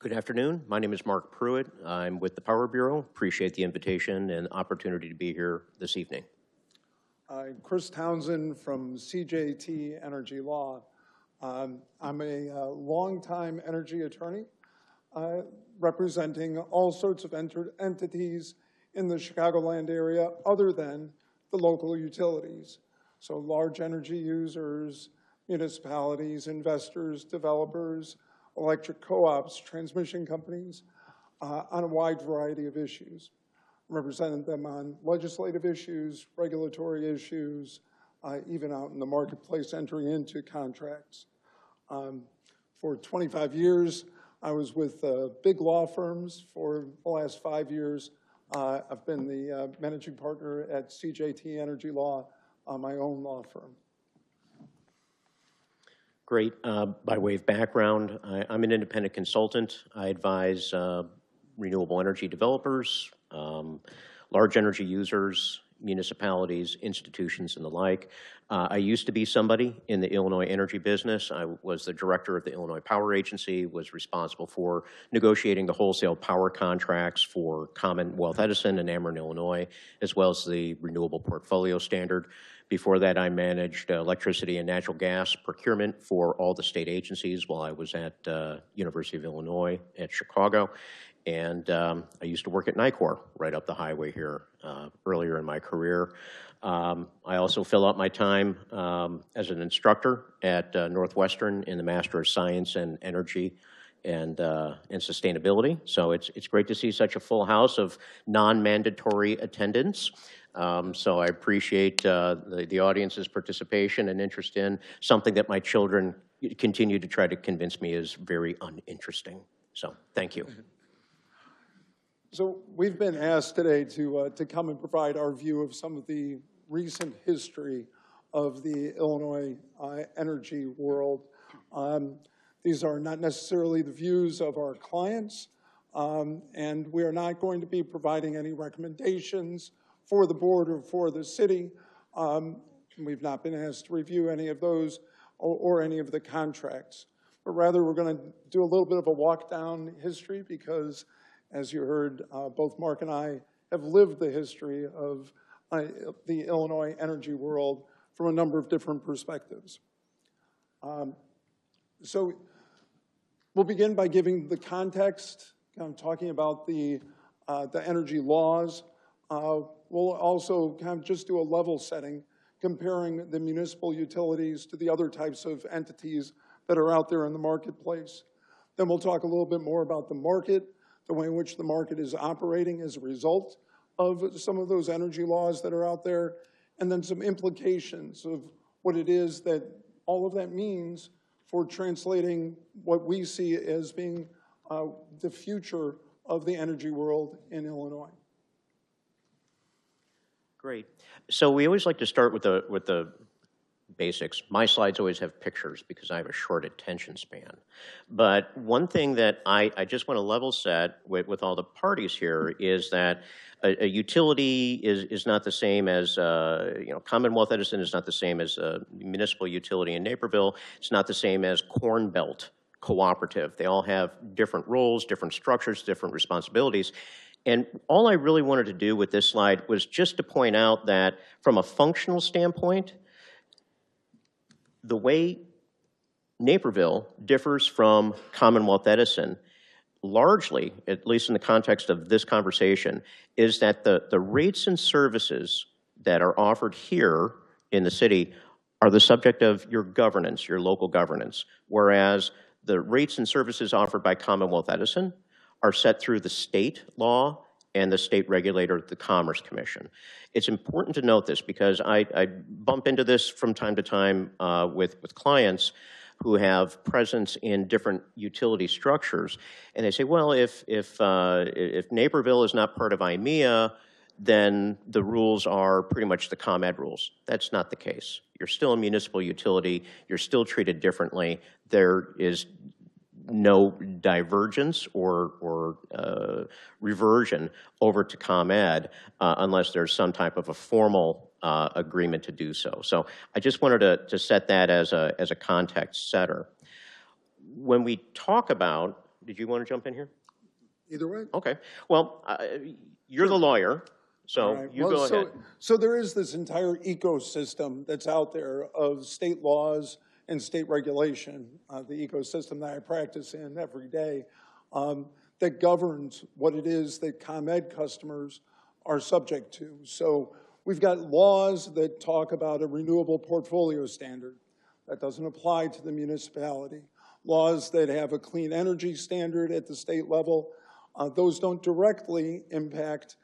Good afternoon. My name is Mark Pruitt. I'm with the Power Bureau. Appreciate the invitation and opportunity to be here this evening. Chris Townsend from CJT Energy Law. I'm a longtime energy attorney representing all sorts of entities in the Chicagoland area other than the local utilities. So large energy users, municipalities, investors, developers, electric co-ops, transmission companies, on a wide variety of issues. Represented them on legislative issues, regulatory issues, even out in the marketplace entering into contracts. For 25 years, I was with big law firms. For the last 5 years, I've been the managing partner at CJT Energy Law, my own law firm. Great. By way of background, I'm an independent consultant. I advise renewable energy developers, large energy users, municipalities, institutions, and the like. I used to be somebody in the Illinois energy business. I was the director of the Illinois Power Agency, was responsible for negotiating the wholesale power contracts for Commonwealth Edison and Ameren, Illinois, as well as the renewable portfolio standard. Before that, I managed electricity and natural gas procurement for all the state agencies while I was at University of Illinois at Chicago. And I used to work at NICOR right up the highway here earlier in my career. I also fill out my time as an instructor at Northwestern in the Master of Science in Energy and Sustainability. So it's great to see such a full house of non-mandatory attendance. So I appreciate the audience's participation and interest in something that my children continue to try to convince me is very uninteresting. So thank you. So we've been asked today to come and provide our view of some of the recent history of the Illinois energy world. These are not necessarily the views of our clients, and we are not going to be providing any recommendations for the board or for the city. We've not been asked to review any of those or any of the contracts, but rather we're going to do a little bit of a walk down history because, as you heard, both Mark and I have lived the history of the Illinois energy world from a number of different perspectives. So we'll begin by giving the context, talking about the energy laws. We'll also kind of just do a level setting, comparing the municipal utilities to the other types of entities that are out there in the marketplace. Then we'll talk a little bit more about the market, the way in which the market is operating as a result of some of those energy laws that are out there, and then some implications of what it is that all of that means for translating what we see as being the future of the energy world in Illinois. Great. So we always like to start with the basics. My slides always have pictures because I have a short attention span. But one thing that I just want to level set with all the parties here is that a utility is not the same as, Commonwealth Edison is not the same as a municipal utility in Naperville. It's not the same as Corn Belt Cooperative. They all have different roles, different structures, different responsibilities. And all I really wanted to do with this slide was just to point out that from a functional standpoint, the way Naperville differs from Commonwealth Edison, largely, at least in the context of this conversation, is that the rates and services that are offered here in the city are the subject of your governance, your local governance, whereas the rates and services offered by Commonwealth Edison are set through the state law and the state regulator, the Commerce Commission. It's important to note this because I bump into this from time to time with clients who have presence in different utility structures, and they say, well, if Naperville is not part of IMEA, then the rules are pretty much the ComEd rules. That's not the case. You're still a municipal utility. You're still treated differently. There is no divergence or reversion over to ComEd unless there's some type of a formal agreement to do so. So I just wanted to set that as a context setter. When we talk about did you want to jump in here? Either way. Okay. Well, you're the lawyer, so Right. you Well, go ahead. So there is this entire ecosystem that's out there of state laws and state regulation, the ecosystem that I practice in every day, that governs what it is that ComEd customers are subject to. So we've got laws that talk about a renewable portfolio standard. That doesn't apply to the municipality. Laws that have a clean energy standard at the state level, those don't directly impact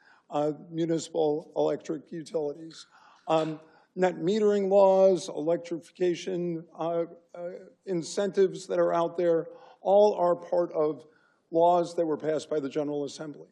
municipal electric utilities. Net metering laws, electrification incentives that are out there, all are part of laws that were passed by the General Assembly.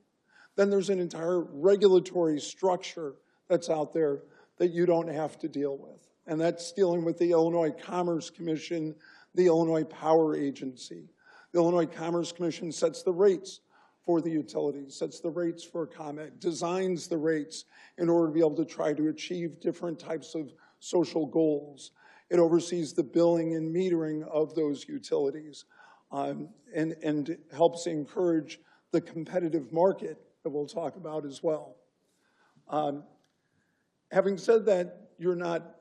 Then there's an entire regulatory structure that's out there that you don't have to deal with. And that's dealing with the Illinois Commerce Commission, the Illinois Power Agency. The Illinois Commerce Commission sets the rates for the utilities, sets the rates for ComEd, designs the rates in order to be able to try to achieve different types of social goals. It oversees the billing and metering of those utilities and helps encourage the competitive market that we'll talk about as well. Having said that, you're not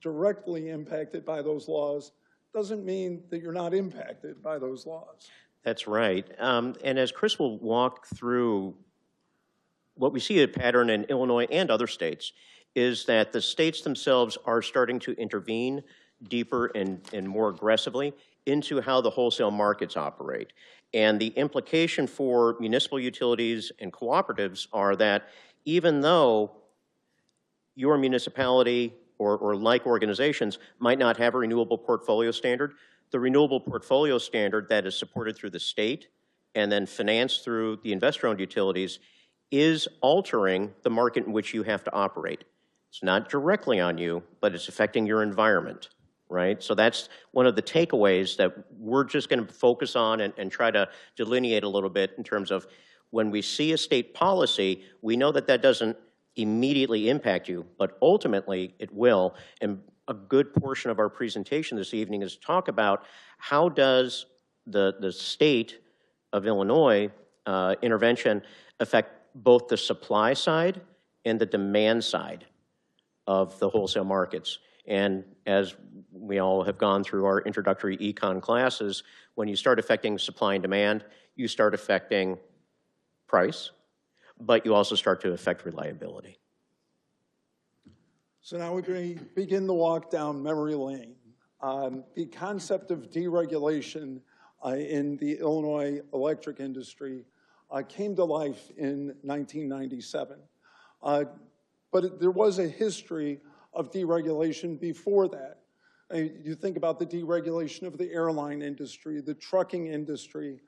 directly impacted by those laws doesn't mean that you're not impacted by those laws. That's right. And as Chris will walk through, what we see a pattern in Illinois and other states is that the states themselves are starting to intervene deeper and more aggressively into how the wholesale markets operate. And the implication for municipal utilities and cooperatives are that even though your municipality or like organizations might not have a renewable portfolio standard, the renewable portfolio standard that is supported through the state and then financed through the investor-owned utilities is altering the market in which you have to operate. It's not directly on you, but it's affecting your environment, right? So that's one of the takeaways that we're just going to focus on and try to delineate a little bit in terms of when we see a state policy, we know that that doesn't immediately impact you, but ultimately it will. And a good portion of our presentation this evening is to talk about how does the state of Illinois intervention affect both the supply side and the demand side of the wholesale markets. And as we all have gone through our introductory econ classes, when you start affecting supply and demand, you start affecting price, but you also start to affect reliability. So now we begin the walk down memory lane. The concept of deregulation in the Illinois electric industry came to life in 1997. But there was a history of deregulation before that. You think about the deregulation of the airline industry, the trucking industry,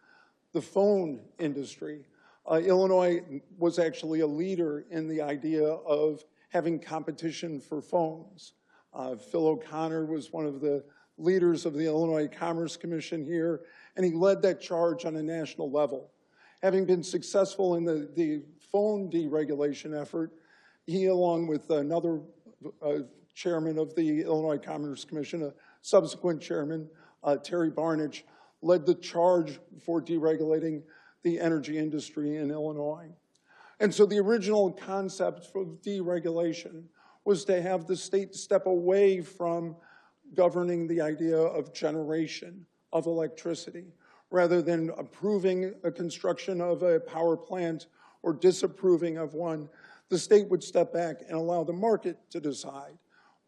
the phone industry. Illinois was actually a leader in the idea of having competition for phones. Phil O'Connor was one of the leaders of the Illinois Commerce Commission here, and he led that charge on a national level. Having been successful in the phone deregulation effort, he, along with another chairman of the Illinois Commerce Commission, a subsequent chairman, Terry Barnage, led the charge for deregulating the energy industry in Illinois. And so the original concept for deregulation was to have the state step away from governing the idea of generation of electricity, rather than approving a construction of a power plant or disapproving of one. The state would step back and allow the market to decide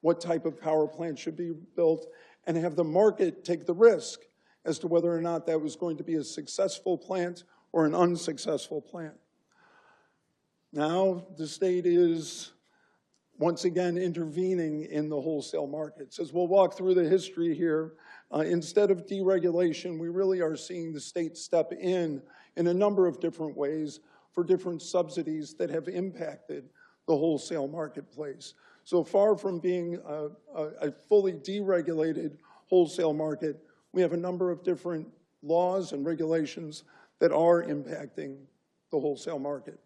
what type of power plant should be built and have the market take the risk as to whether or not that was going to be a successful plant or an unsuccessful plant. Now the state is once again intervening in the wholesale markets. As we'll walk through the history here, instead of deregulation, we really are seeing the state step in a number of different ways for different subsidies that have impacted the wholesale marketplace. So far from being a fully deregulated wholesale market, we have a number of different laws and regulations that are impacting the wholesale market.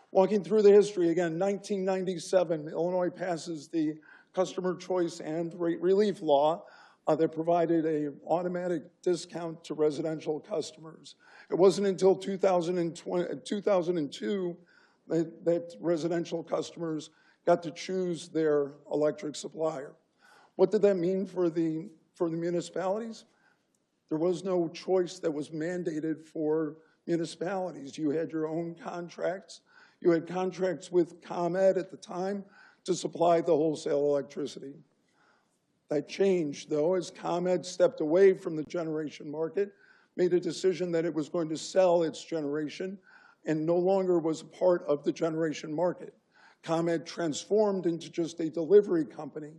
Walking through the history, again, 1997, Illinois passes the Customer Choice and Rate Relief Law, that provided an automatic discount to residential customers. It wasn't until 2002 that residential customers got to choose their electric supplier. What did that mean for the municipalities? There was no choice that was mandated for municipalities. You had your own contracts. You had contracts with ComEd at the time to supply the wholesale electricity. That changed, though, as ComEd stepped away from the generation market, made a decision that it was going to sell its generation and no longer was a part of the generation market. ComEd transformed into just a delivery company.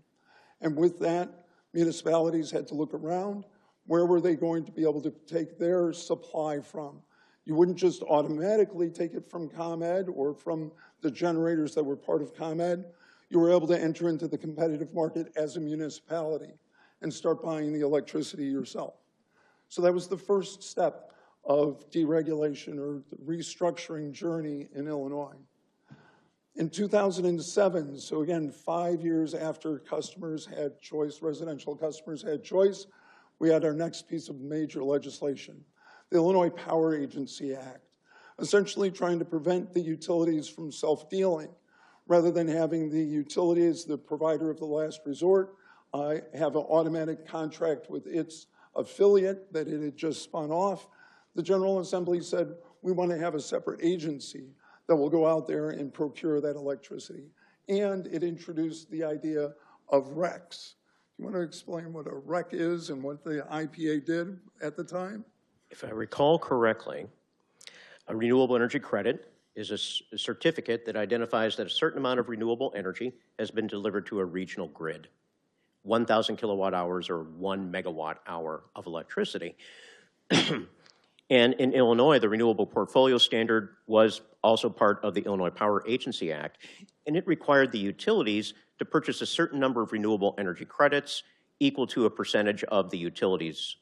And with that, municipalities had to look around. Where were they going to be able to take their supply from? You wouldn't just automatically take it from ComEd or from the generators that were part of ComEd. You were able to enter into the competitive market as a municipality and start buying the electricity yourself. So that was the first step of deregulation or the restructuring journey in Illinois. In 2007, so again, 5 years after customers had choice, residential customers had choice, we had our next piece of major legislation, the Illinois Power Agency Act, essentially trying to prevent the utilities from self-dealing. Rather than having the utility as the provider of the last resort, have an automatic contract with its affiliate that it had just spun off, the General Assembly said, we want to have a separate agency that will go out there and procure that electricity. And it introduced the idea of RECs. You want to explain what a REC is and what the IPA did at the time? If I recall correctly, a renewable energy credit is a certificate that identifies that a certain amount of renewable energy has been delivered to a regional grid, 1,000 kilowatt hours or 1 megawatt hour of electricity. And in Illinois, the Renewable Portfolio Standard was also part of the Illinois Power Agency Act, and it required the utilities to purchase a certain number of renewable energy credits equal to a percentage of the utilities'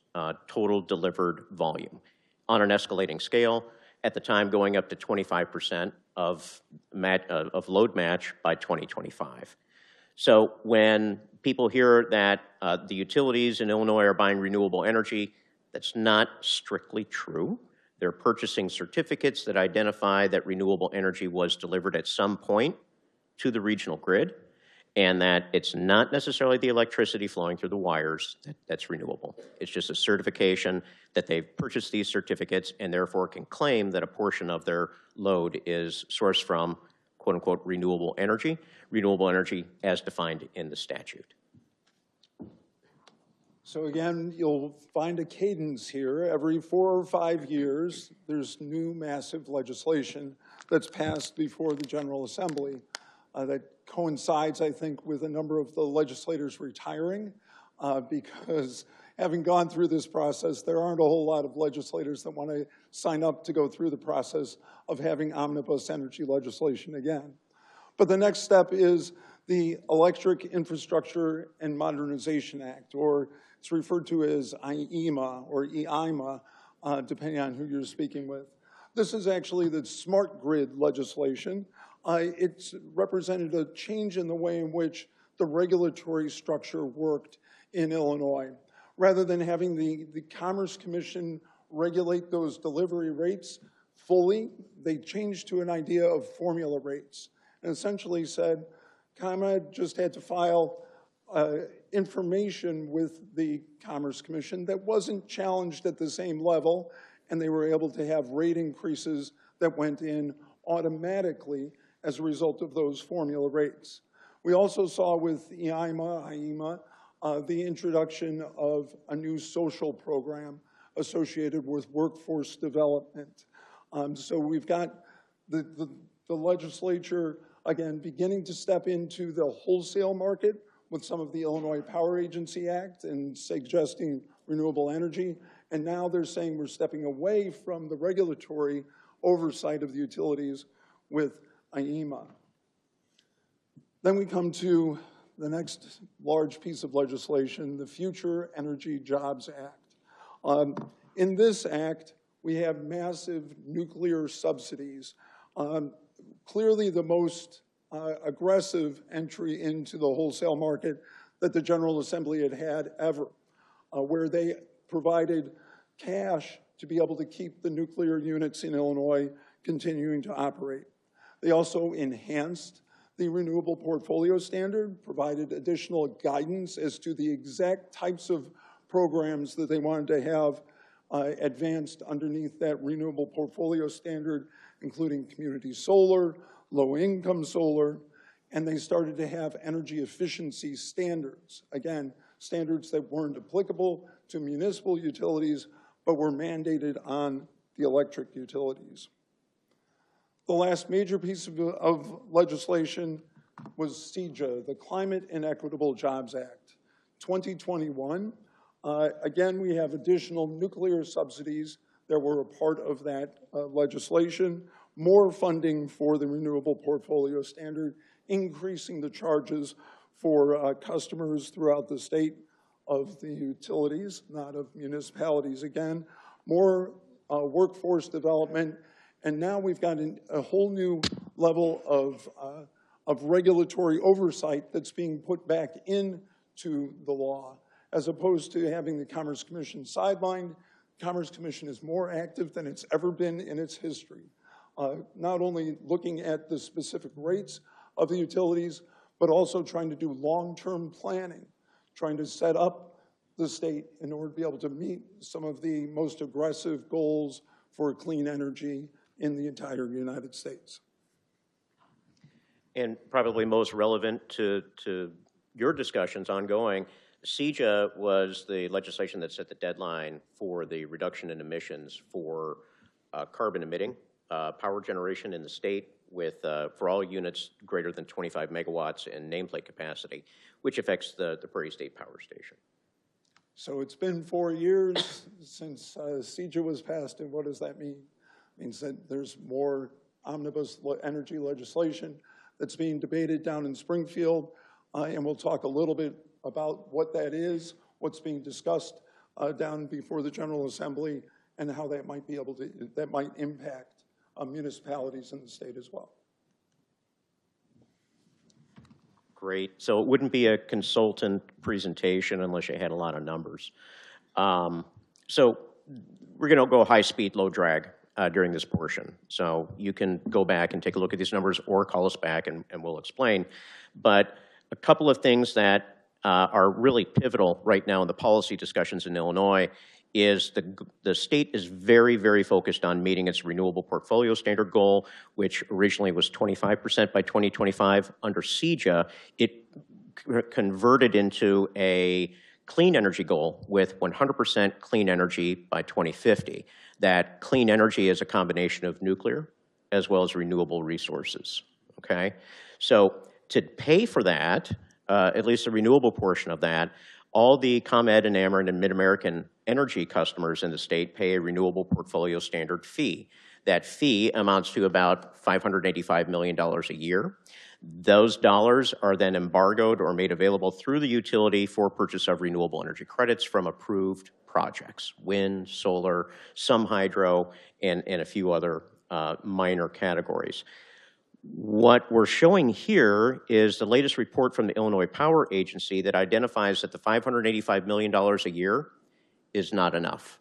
total delivered volume on an escalating scale, at the time going up to 25% of load match by 2025. So when people hear that the utilities in Illinois are buying renewable energy, that's not strictly true. They're purchasing certificates that identify that renewable energy was delivered at some point to the regional grid, and that it's not necessarily the electricity flowing through the wires that's renewable. It's just a certification that they've purchased these certificates and therefore can claim that a portion of their load is sourced from, quote unquote, renewable energy as defined in the statute. So again, you'll find a cadence here. Every 4 or 5 years, there's new massive legislation that's passed before the General Assembly that coincides, I think, with a number of the legislators retiring because having gone through this process, there aren't a whole lot of legislators that want to sign up to go through the process of having omnibus energy legislation again. But the next step is the Electric Infrastructure and Modernization Act, or it's referred to as IEMA or EIMA, depending on who you're speaking with. This is actually the smart grid legislation. It's represented a change in the way in which the regulatory structure worked in Illinois. Rather than having the Commerce Commission regulate those delivery rates fully, they changed to an idea of formula rates and essentially said ComEd just had to file information with the Commerce Commission that wasn't challenged at the same level, and they were able to have rate increases that went in automatically as a result of those formula rates. We also saw with IEMA, the introduction of a new social program associated with workforce development. So we've got the legislature, again, beginning to step into the wholesale market with some of the Illinois Power Agency Act and suggesting renewable energy. And now they're saying we're stepping away from the regulatory oversight of the utilities with IEMA. Then we come to the next large piece of legislation, the Future Energy Jobs Act. In this act, we have massive nuclear subsidies. Clearly the most aggressive entry into the wholesale market that the General Assembly had ever. where they provided cash to be able to keep the nuclear units in Illinois continuing to operate. They also enhanced the renewable portfolio standard, provided additional guidance as to the exact types of programs that they wanted to have advanced underneath that renewable portfolio standard, including community solar, low-income solar, and they started to have energy efficiency standards. Again, standards that weren't applicable to municipal utilities, but were mandated on the electric utilities. The last major piece of legislation was CEJA, the Climate and Equitable Jobs Act. 2021, again, we have additional nuclear subsidies that were a part of that legislation, more funding for the renewable portfolio standard, increasing the charges for customers throughout the state of the utilities, not of municipalities again, more workforce development, and now we've got a whole new level of regulatory oversight that's being put back into the law, as opposed to having the Commerce Commission sidelined. Commerce Commission is more active than it's ever been in its history, not only looking at the specific rates of the utilities, but also trying to do long-term planning, trying to set up the state in order to be able to meet some of the most aggressive goals for clean energy in the entire United States. And probably most relevant to your discussions ongoing, CEJA was the legislation that set the deadline for the reduction in emissions for carbon emitting power generation in the state with for all units greater than 25 megawatts in nameplate capacity, which affects the Prairie State Power Station. So it's been 4 years since CEJA was passed, and what does that mean? It means that there's more omnibus energy legislation that's being debated down in Springfield, and we'll talk a little bit about what that is, what's being discussed down before the General Assembly, and how that might be able to, that might impact municipalities in the state as well. Great. So it wouldn't be a consultant presentation unless you had a lot of numbers. So we're going to go high speed, low drag during this portion. So you can go back and take a look at these numbers or call us back and we'll explain. But a couple of things that are really pivotal right now in the policy discussions in Illinois is the state is very, very focused on meeting its renewable portfolio standard goal, which originally was 25% by 2025. Under CEJA, it converted into a clean energy goal with 100% clean energy by 2050. That clean energy is a combination of nuclear as well as renewable resources, okay? So to pay for that, at least the renewable portion of that, all the ComEd and Ameren and Mid-American energy customers in the state pay a renewable portfolio standard fee. That fee amounts to about $585 million a year. Those dollars are then embargoed or made available through the utility for purchase of renewable energy credits from approved projects, wind, solar, some hydro, and a few other minor categories. What we're showing here is the latest report from the Illinois Power Agency that identifies that the $585 million a year is not enough.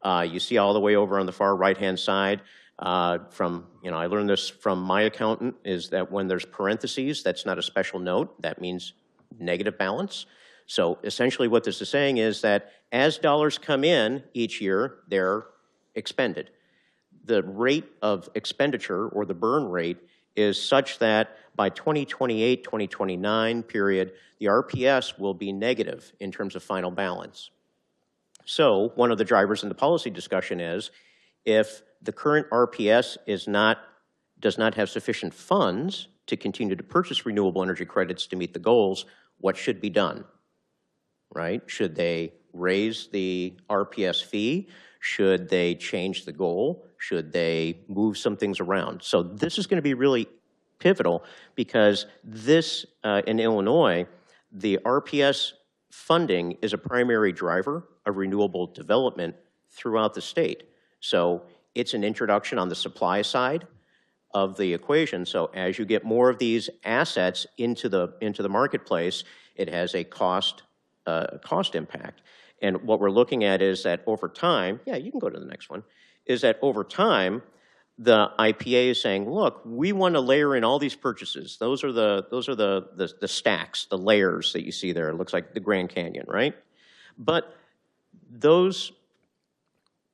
You see all the way over on the far right-hand side from, I learned this from my accountant, is that when there's parentheses, that's not a special note. That means negative balance. So essentially what this is saying is that as dollars come in each year, they're expended. The rate of expenditure, or the burn rate, is such that by 2028, 2029 period, the RPS will be negative in terms of final balance. So one of the drivers in the policy discussion is if the current RPS does not have sufficient funds to continue to purchase renewable energy credits to meet the goals, what should be done, right? Should they raise the RPS fee? Should they change the goal? Should they move some things around? So this is going to be really pivotal because this, in Illinois, the RPS funding is a primary driver of renewable development throughout the state. So it's an introduction on the supply side of the equation. So as you get more of these assets into the marketplace, it has a cost impact. And what we're looking at is that over time, yeah, you can go to the next one, is that over time, the IPA is saying, look, we want to layer in all these purchases. Those are the stacks, the layers that you see there. It looks like the Grand Canyon, right? But those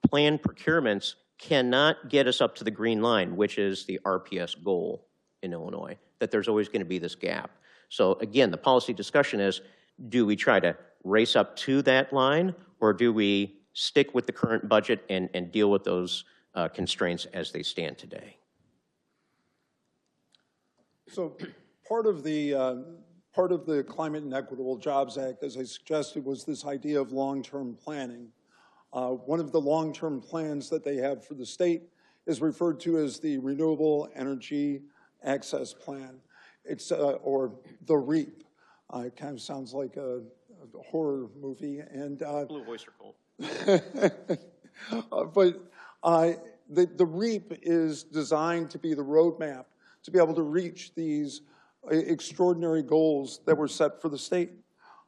planned procurements cannot get us up to the green line, which is the RPS goal in Illinois, that there's always going to be this gap. So again, the policy discussion is, do we try to race up to that line, or do we stick with the current budget and deal with those constraints as they stand today? So part of the Climate and Equitable Jobs Act, as I suggested, was this idea of long-term planning. One of the long-term plans that they have for the state is referred to as the Renewable Energy Access Plan. It's, or the REAP. It kind of sounds like a horror movie. And Blue Oyster Cult. But the REAP is designed to be the roadmap to be able to reach these extraordinary goals that were set for the state.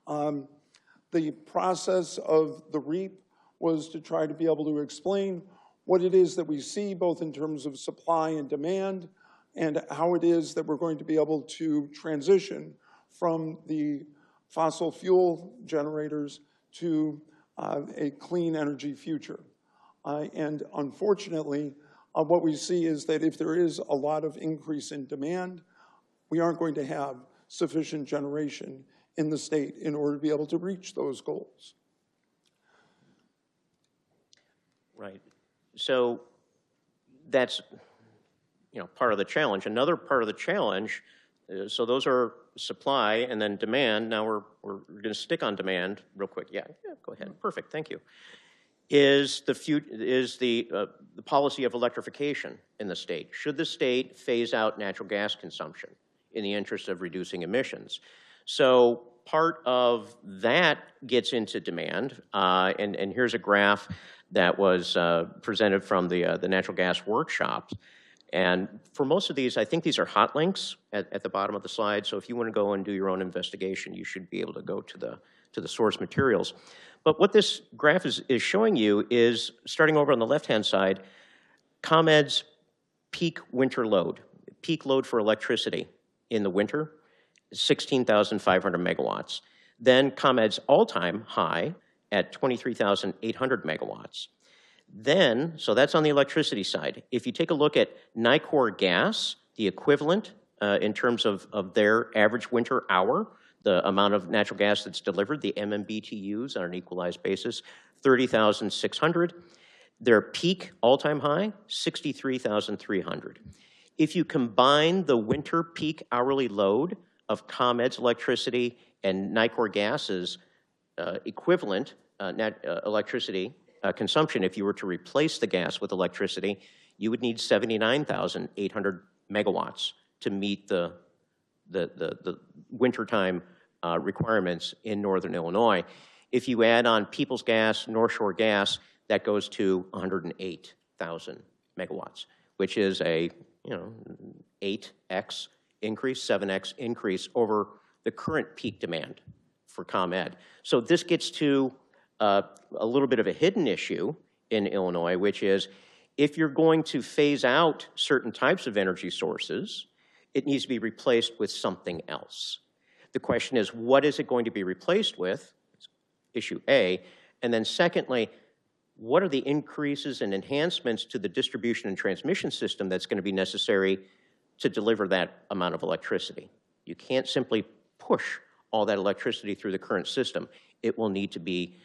The process of the REAP was to try to be able to explain what it is that we see, both in terms of supply and demand, and how it is that we're going to be able to transition from the fossil fuel generators to a clean energy future. And unfortunately, what we see is that if there is a lot of increase in demand, we aren't going to have sufficient generation in the state in order to be able to reach those goals. Right. So that's, part of the challenge. Another part of the challenge, so those are supply and then demand. Now we're going to stick on demand real quick. Yeah, go ahead. Perfect. Thank you. Is the policy of electrification in the state? Should the state phase out natural gas consumption in the interest of reducing emissions? So part of that gets into demand, and here's a graph that was presented from the natural gas workshops. And for most of these, I think these are hot links at the bottom of the slide. So if you want to go and do your own investigation, you should be able to go to the source materials. But what this graph is showing you is, starting over on the left-hand side, ComEd's peak winter load, peak load for electricity in the winter, 16,500 megawatts. Then ComEd's all-time high at 23,800 megawatts. Then, so that's on the electricity side. If you take a look at NICOR gas, the equivalent in terms of their average winter hour, the amount of natural gas that's delivered, the MMBTUs on an equalized basis, 30,600. Their peak all-time high, 63,300. If you combine the winter peak hourly load of ComEd's electricity and NICOR gas's equivalent electricity consumption, if you were to replace the gas with electricity, you would need 79,800 megawatts to meet the wintertime requirements in northern Illinois. If you add on Peoples Gas, North Shore Gas, that goes to 108,000 megawatts, which is a 8x increase, 7x increase over the current peak demand for ComEd. So this gets to a little bit of a hidden issue in Illinois, which is if you're going to phase out certain types of energy sources, it needs to be replaced with something else. The question is, what is it going to be replaced with? Issue A. And then secondly, what are the increases and enhancements to the distribution and transmission system that's going to be necessary to deliver that amount of electricity? You can't simply push all that electricity through the current system. It will need to be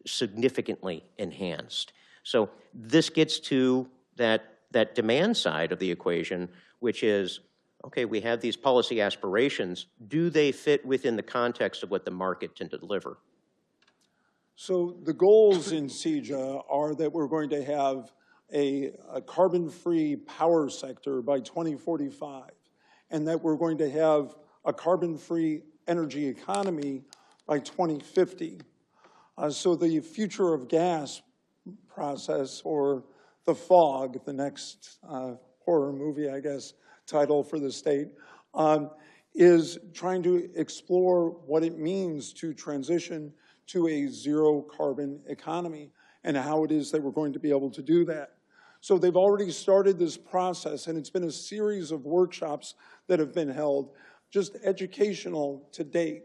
significantly enhanced. So this gets to that demand side of the equation, which is, okay, we have these policy aspirations. Do they fit within the context of what the market can deliver? So the goals in CEJA are that we're going to have a carbon-free power sector by 2045, and that we're going to have a carbon-free energy economy by 2050. So the future of gas process, or the fog, the next horror movie, I guess, title for the state, is trying to explore what it means to transition to a zero carbon economy and how it is that we're going to be able to do that. So they've already started this process, and it's been a series of workshops that have been held, just educational to date.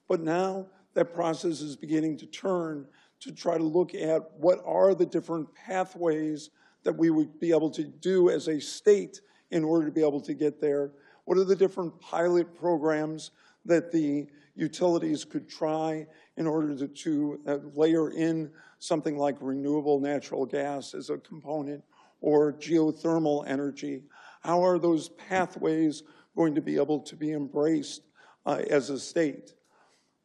But now that process is beginning to turn to try to look at what are the different pathways that we would be able to do as a state in order to be able to get there. What are the different pilot programs that the utilities could try in order to layer in something like renewable natural gas as a component or geothermal energy? How are those pathways going to be able to be embraced as a state?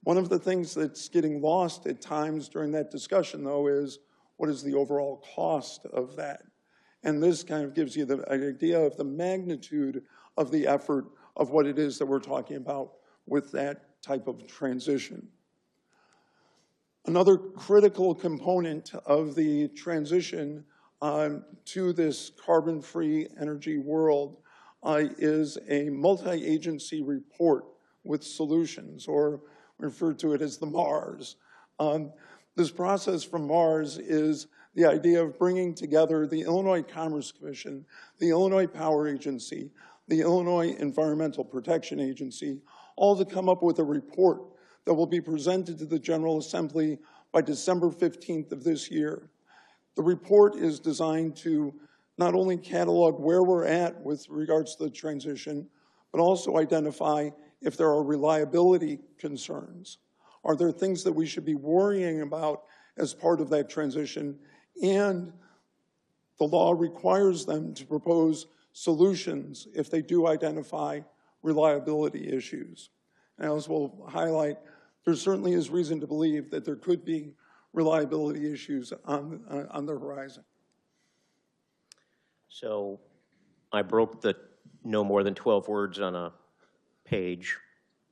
One of the things that's getting lost at times during that discussion, though, is what is the overall cost of that? And this kind of gives you the idea of the magnitude of the effort of what it is that we're talking about with that type of transition. Another critical component of the transition to this carbon-free energy world is a multi-agency report with solutions, or refer to it as the MARS. This process from MARS is the idea of bringing together the Illinois Commerce Commission, the Illinois Power Agency, the Illinois Environmental Protection Agency, all to come up with a report that will be presented to the General Assembly by December 15th of this year. The report is designed to not only catalog where we're at with regards to the transition, but also identify if there are reliability concerns. Are there things that we should be worrying about as part of that transition? And the law requires them to propose solutions if they do identify reliability issues. And as we'll highlight, there certainly is reason to believe that there could be reliability issues on the horizon. So I broke the no more than 12 words on a page,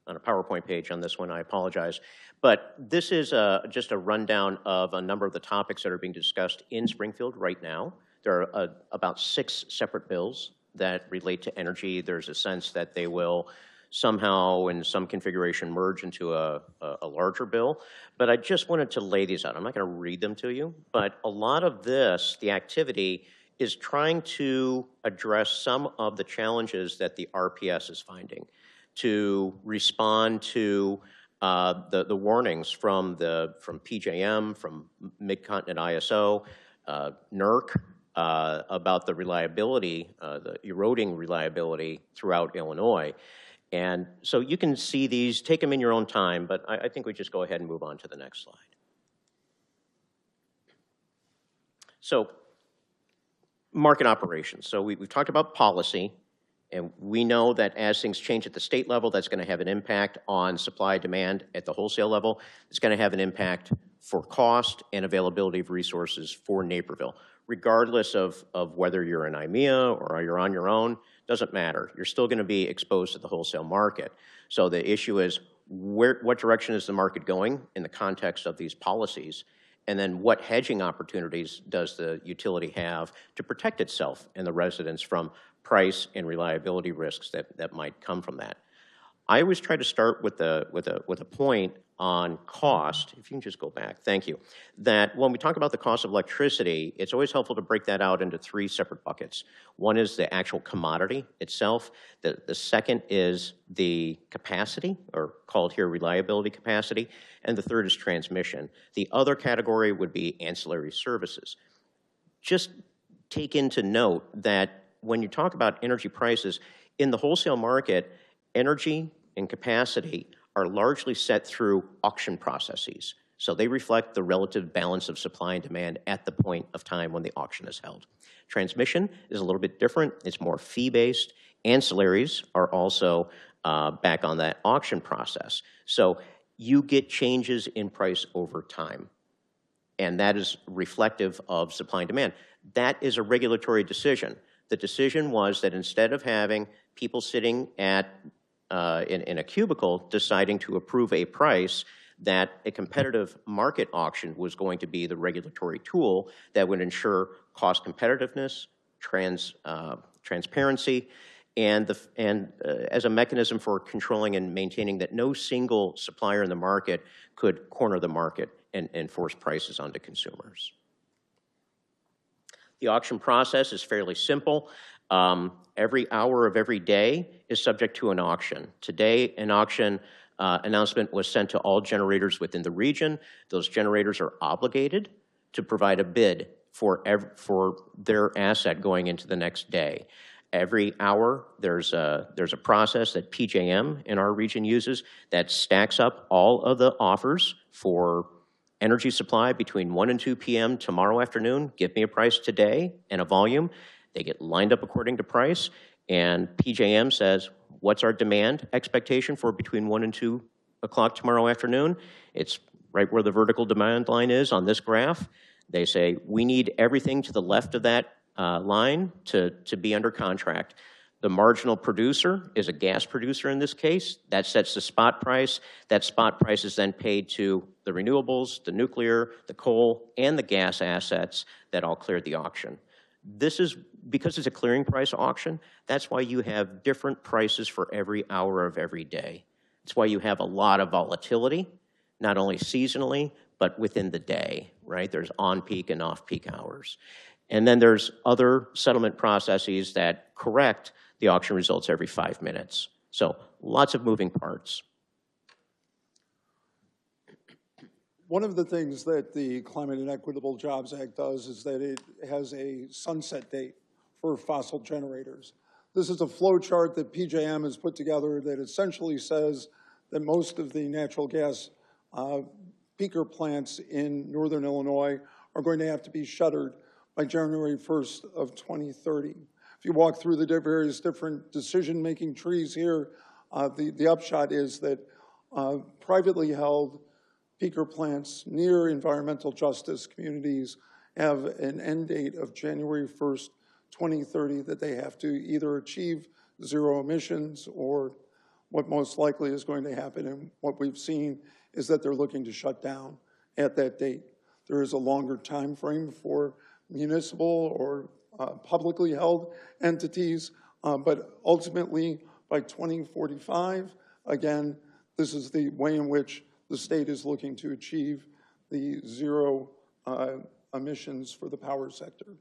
on a PowerPoint page on this one. I apologize. But this is just a rundown of a number of the topics that are being discussed in Springfield right now. There are about 6 separate bills that relate to energy. There's a sense that they will somehow in some configuration merge into a larger bill. But I just wanted to lay these out. I'm not going to read them to you, but a lot of this, the activity, is trying to address some of the challenges that the RPS is finding, to respond to the warnings from PJM, from Mid-Continent ISO, NERC, about the reliability, the eroding reliability throughout Illinois. And so you can see these, take them in your own time, but I think we just go ahead and move on to the next slide. So market operations. So we've talked about policy, and we know that as things change at the state level, that's going to have an impact on supply demand at the wholesale level. It's going to have an impact for cost and availability of resources for Naperville. Regardless of whether you're an IMEA or you're on your own, doesn't matter. You're still going to be exposed to the wholesale market. So the issue is what direction is the market going in the context of these policies? And then what hedging opportunities does the utility have to protect itself and the residents from price and reliability risks that might come from that? I always try to start with a point on cost. If you can just go back, thank you. That when we talk about the cost of electricity, it's always helpful to break that out into 3 separate buckets. One is the actual commodity itself. The second is the capacity, or called here reliability capacity. And the third is transmission. The other category would be ancillary services. Just take into note that when you talk about energy prices, in the wholesale market, energy and capacity are largely set through auction processes. So they reflect the relative balance of supply and demand at the point of time when the auction is held. Transmission is a little bit different. It's more fee-based. Ancillaries are also back on that auction process. So you get changes in price over time, and that is reflective of supply and demand. That is a regulatory decision. The decision was that instead of having people sitting at in a cubicle deciding to approve a price, that a competitive market auction was going to be the regulatory tool that would ensure cost competitiveness, transparency, as a mechanism for controlling and maintaining that no single supplier in the market could corner the market and force prices onto consumers. The auction process is fairly simple. Every hour of every day is subject to an auction. Today, an auction announcement was sent to all generators within the region. Those generators are obligated to provide a bid for their asset going into the next day. Every hour, there's a process that PJM in our region uses that stacks up all of the offers for energy supply between 1 and 2 p.m. tomorrow afternoon. Give me a price today and a volume. They get lined up according to price, and PJM says, what's our demand expectation for between 1 and 2 o'clock tomorrow afternoon? It's right where the vertical demand line is on this graph. They say, we need everything to the left of that line to be under contract. The marginal producer is a gas producer in this case. That sets the spot price. That spot price is then paid to the renewables, the nuclear, the coal, and the gas assets that all cleared the auction. This is, because it's a clearing price auction, that's why you have different prices for every hour of every day. It's why you have a lot of volatility, not only seasonally, but within the day, right? There's on-peak and off-peak hours. And then there's other settlement processes that correct the auction results every 5 minutes. So lots of moving parts. One of the things that the Climate and Equitable Jobs Act does is that it has a sunset date for fossil generators. This is a flow chart that PJM has put together that essentially says that most of the natural gas peaker plants in northern Illinois are going to have to be shuttered by January 1st of 2030. If you walk through the various different decision-making trees here, the upshot is that privately held peaker plants near environmental justice communities have an end date of January 1st, 2030, that they have to either achieve zero emissions, or what most likely is going to happen, and what we've seen is that they're looking to shut down at that date. There is a longer time frame for municipal or publicly held entities, but ultimately by 2045, again, this is the way in which the state is looking to achieve the zero emissions for the power sector.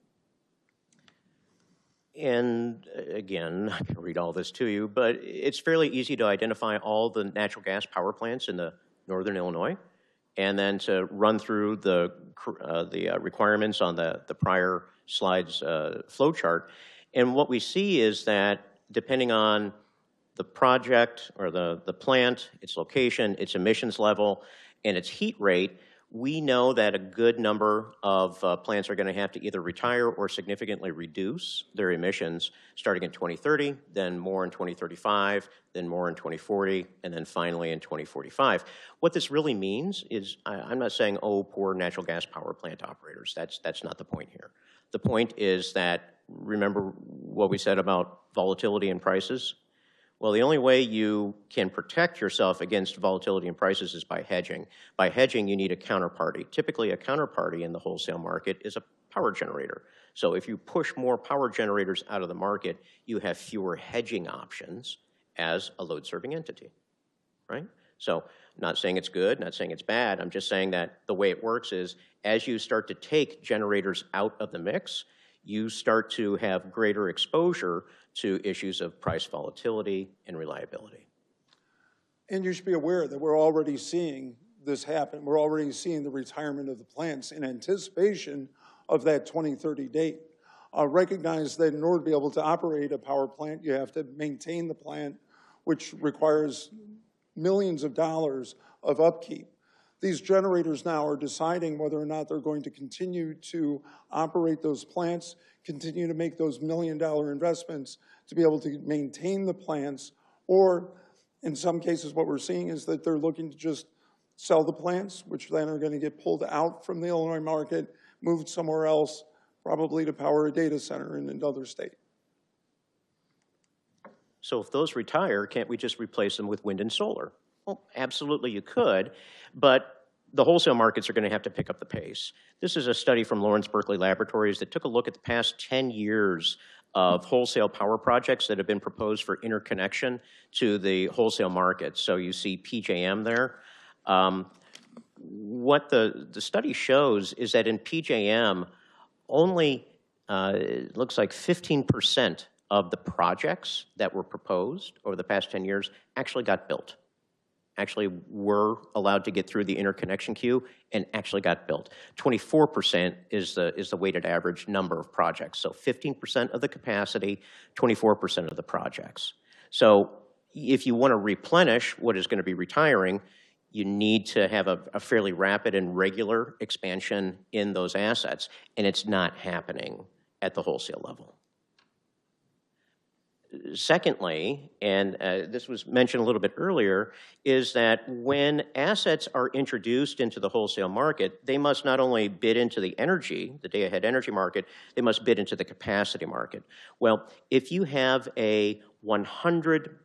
And again, I can read all this to you, but it's fairly easy to identify all the natural gas power plants in the northern Illinois, and then to run through the requirements on the prior slide's flow chart. And what we see is that depending on the project or the plant, its location, its emissions level, and its heat rate, we know that a good number of plants are going to have to either retire or significantly reduce their emissions starting in 2030, then more in 2035, then more in 2040, and then finally in 2045. What this really means is, I'm not saying, oh, poor natural gas power plant operators. That's not the point here. The point is that, remember what we said about volatility in prices? Well, the only way you can protect yourself against volatility in prices is by hedging. By hedging, you need a counterparty. Typically, a counterparty in the wholesale market is a power generator. So if you push more power generators out of the market, you have fewer hedging options as a load-serving entity, right? So not saying it's good, not saying it's bad. I'm just saying that the way it works is as you start to take generators out of the mix, you start to have greater exposure to issues of price volatility and reliability. And you should be aware that we're already seeing this happen. We're already seeing the retirement of the plants in anticipation of that 2030 date. Recognize that in order to be able to operate a power plant, you have to maintain the plant, which requires millions of dollars of upkeep. These generators now are deciding whether or not they're going to continue to operate those plants, continue to make those million-dollar investments to be able to maintain the plants, or in some cases what we're seeing is that they're looking to just sell the plants, which then are going to get pulled out from the Illinois market, moved somewhere else, probably to power a data center in another state. So if those retire, can't we just replace them with wind and solar? Well, absolutely you could, but the wholesale markets are going to have to pick up the pace. This is a study from Lawrence Berkeley Laboratories that took a look at the past 10 years of wholesale power projects that have been proposed for interconnection to the wholesale market. So you see PJM there. What the study shows is that in PJM, only it looks like 15% of the projects that were proposed over the past 10 years actually got built, actually were allowed to get through the interconnection queue and actually got built. 24% is the weighted average number of projects. So 15% of the capacity, 24% of the projects. So if you want to replenish what is going to be retiring, you need to have a fairly rapid and regular expansion in those assets, and it's not happening at the wholesale level. Secondly, and this was mentioned a little bit earlier, is that when assets are introduced into the wholesale market, they must not only bid into the energy, the day-ahead energy market, they must bid into the capacity market. Well, if you have a 100,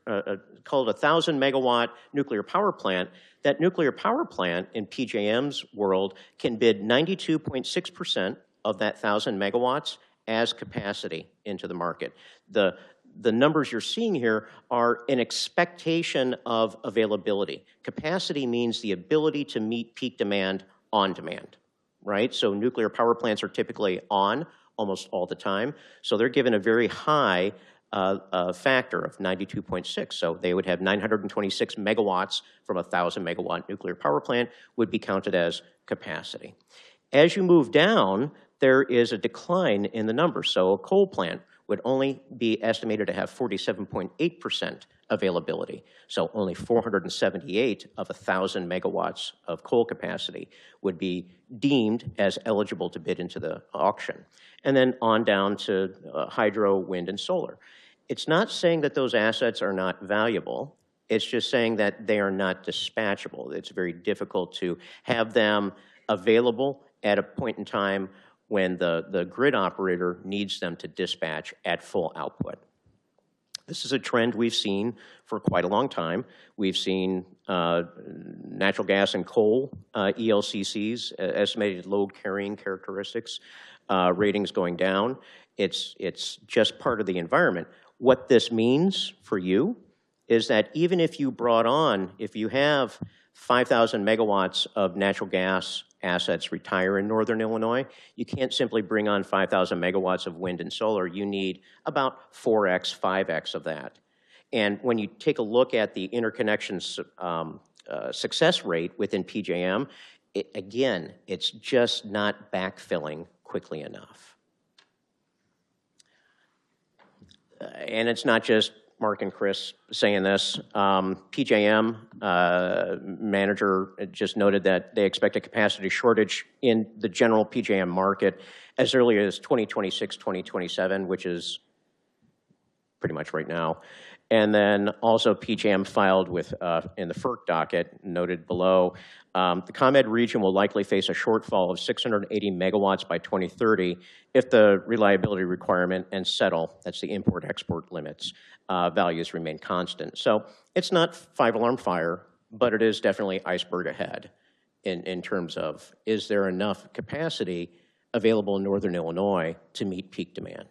called a 1,000 megawatt nuclear power plant, that nuclear power plant in PJM's world can bid 92.6% of that 1,000 megawatts as capacity into the market. The numbers you're seeing here are an expectation of availability. Capacity means the ability to meet peak demand on demand, right? So nuclear power plants are typically on almost all the time. So they're given a very high factor of 92.6. So they would have 926 megawatts from a 1,000 megawatt nuclear power plant would be counted as capacity. As you move down, there is a decline in the number. So a coal plant would only be estimated to have 47.8% availability. So only 478 of 1,000 megawatts of coal capacity would be deemed as eligible to bid into the auction. And then on down to hydro, wind, and solar. It's not saying that those assets are not valuable. It's just saying that they are not dispatchable. It's very difficult to have them available at a point in time when the grid operator needs them to dispatch at full output. This is a trend we've seen for quite a long time. We've seen natural gas and coal, ELCCs, estimated load carrying characteristics, ratings going down. It's just part of the environment. What this means for you is that even if you brought on, if you have 5,000 megawatts of natural gas assets retire in Northern Illinois, you can't simply bring on 5,000 megawatts of wind and solar. You need about 4x, 5x of that. And when you take a look at the interconnection success rate within PJM, again, it's just not backfilling quickly enough. And it's not just Mark and Chris saying this. PJM manager just noted that they expect a capacity shortage in the general PJM market as early as 2026, 2027, which is pretty much right now. And then also PJM filed with, in the FERC docket, noted below, the ComEd region will likely face a shortfall of 680 megawatts by 2030 if the reliability requirement and settle, that's the import-export limits, values remain constant. So it's not five-alarm fire, but it is definitely iceberg ahead in terms of, is there enough capacity available in Northern Illinois to meet peak demand?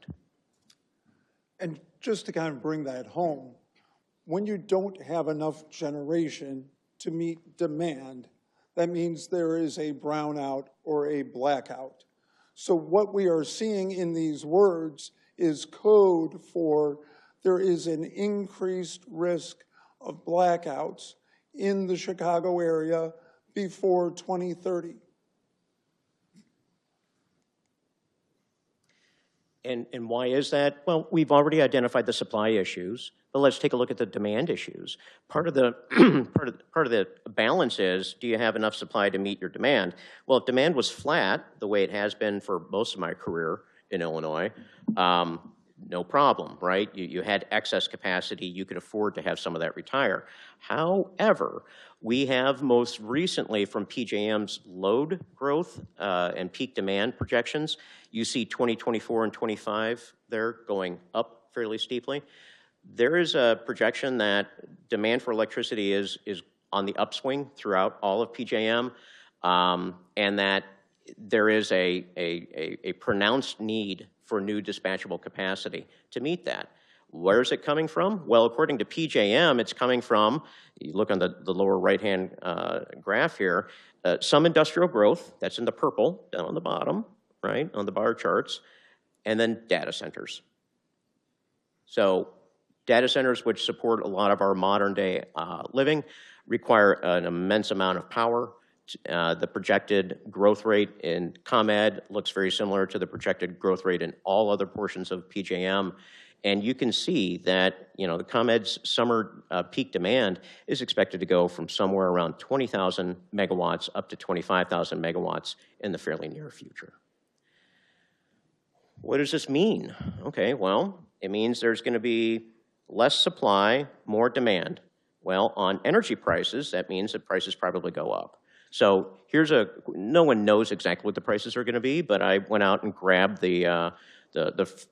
And just to kind of bring that home, when you don't have enough generation to meet demand, that means there is a brownout or a blackout. So what we are seeing in these words is code for there is an increased risk of blackouts in the Chicago area before 2030. And why is that? Well, we've already identified the supply issues, but let's take a look at the demand issues. Part of the part of the balance is, do you have enough supply to meet your demand? Well, if demand was flat, the way it has been for most of my career in Illinois, no problem, right? You had excess capacity, you could afford to have some of that retire. However, we have most recently from PJM's load growth and peak demand projections, you see 2024 and 25 there going up fairly steeply. There is a projection that demand for electricity is on the upswing throughout all of PJM, and that there is a pronounced need for new dispatchable capacity to meet that. Where is it coming from? Well, according to PJM, it's coming from, you look on the lower right-hand graph here, some industrial growth, that's in the purple down on the bottom, right, on the bar charts, and then data centers. So data centers, which support a lot of our modern day living, require an immense amount of power. The projected growth rate in ComEd looks very similar to the projected growth rate in all other portions of PJM. And you can see that, you know, the ComEd's summer peak demand is expected to go from somewhere around 20,000 megawatts up to 25,000 megawatts in the fairly near future. What does this mean? Okay, well, it means there's going to be less supply, more demand. Well, on energy prices, that means that prices probably go up. So here's no one knows exactly what the prices are going to be, but I went out and grabbed the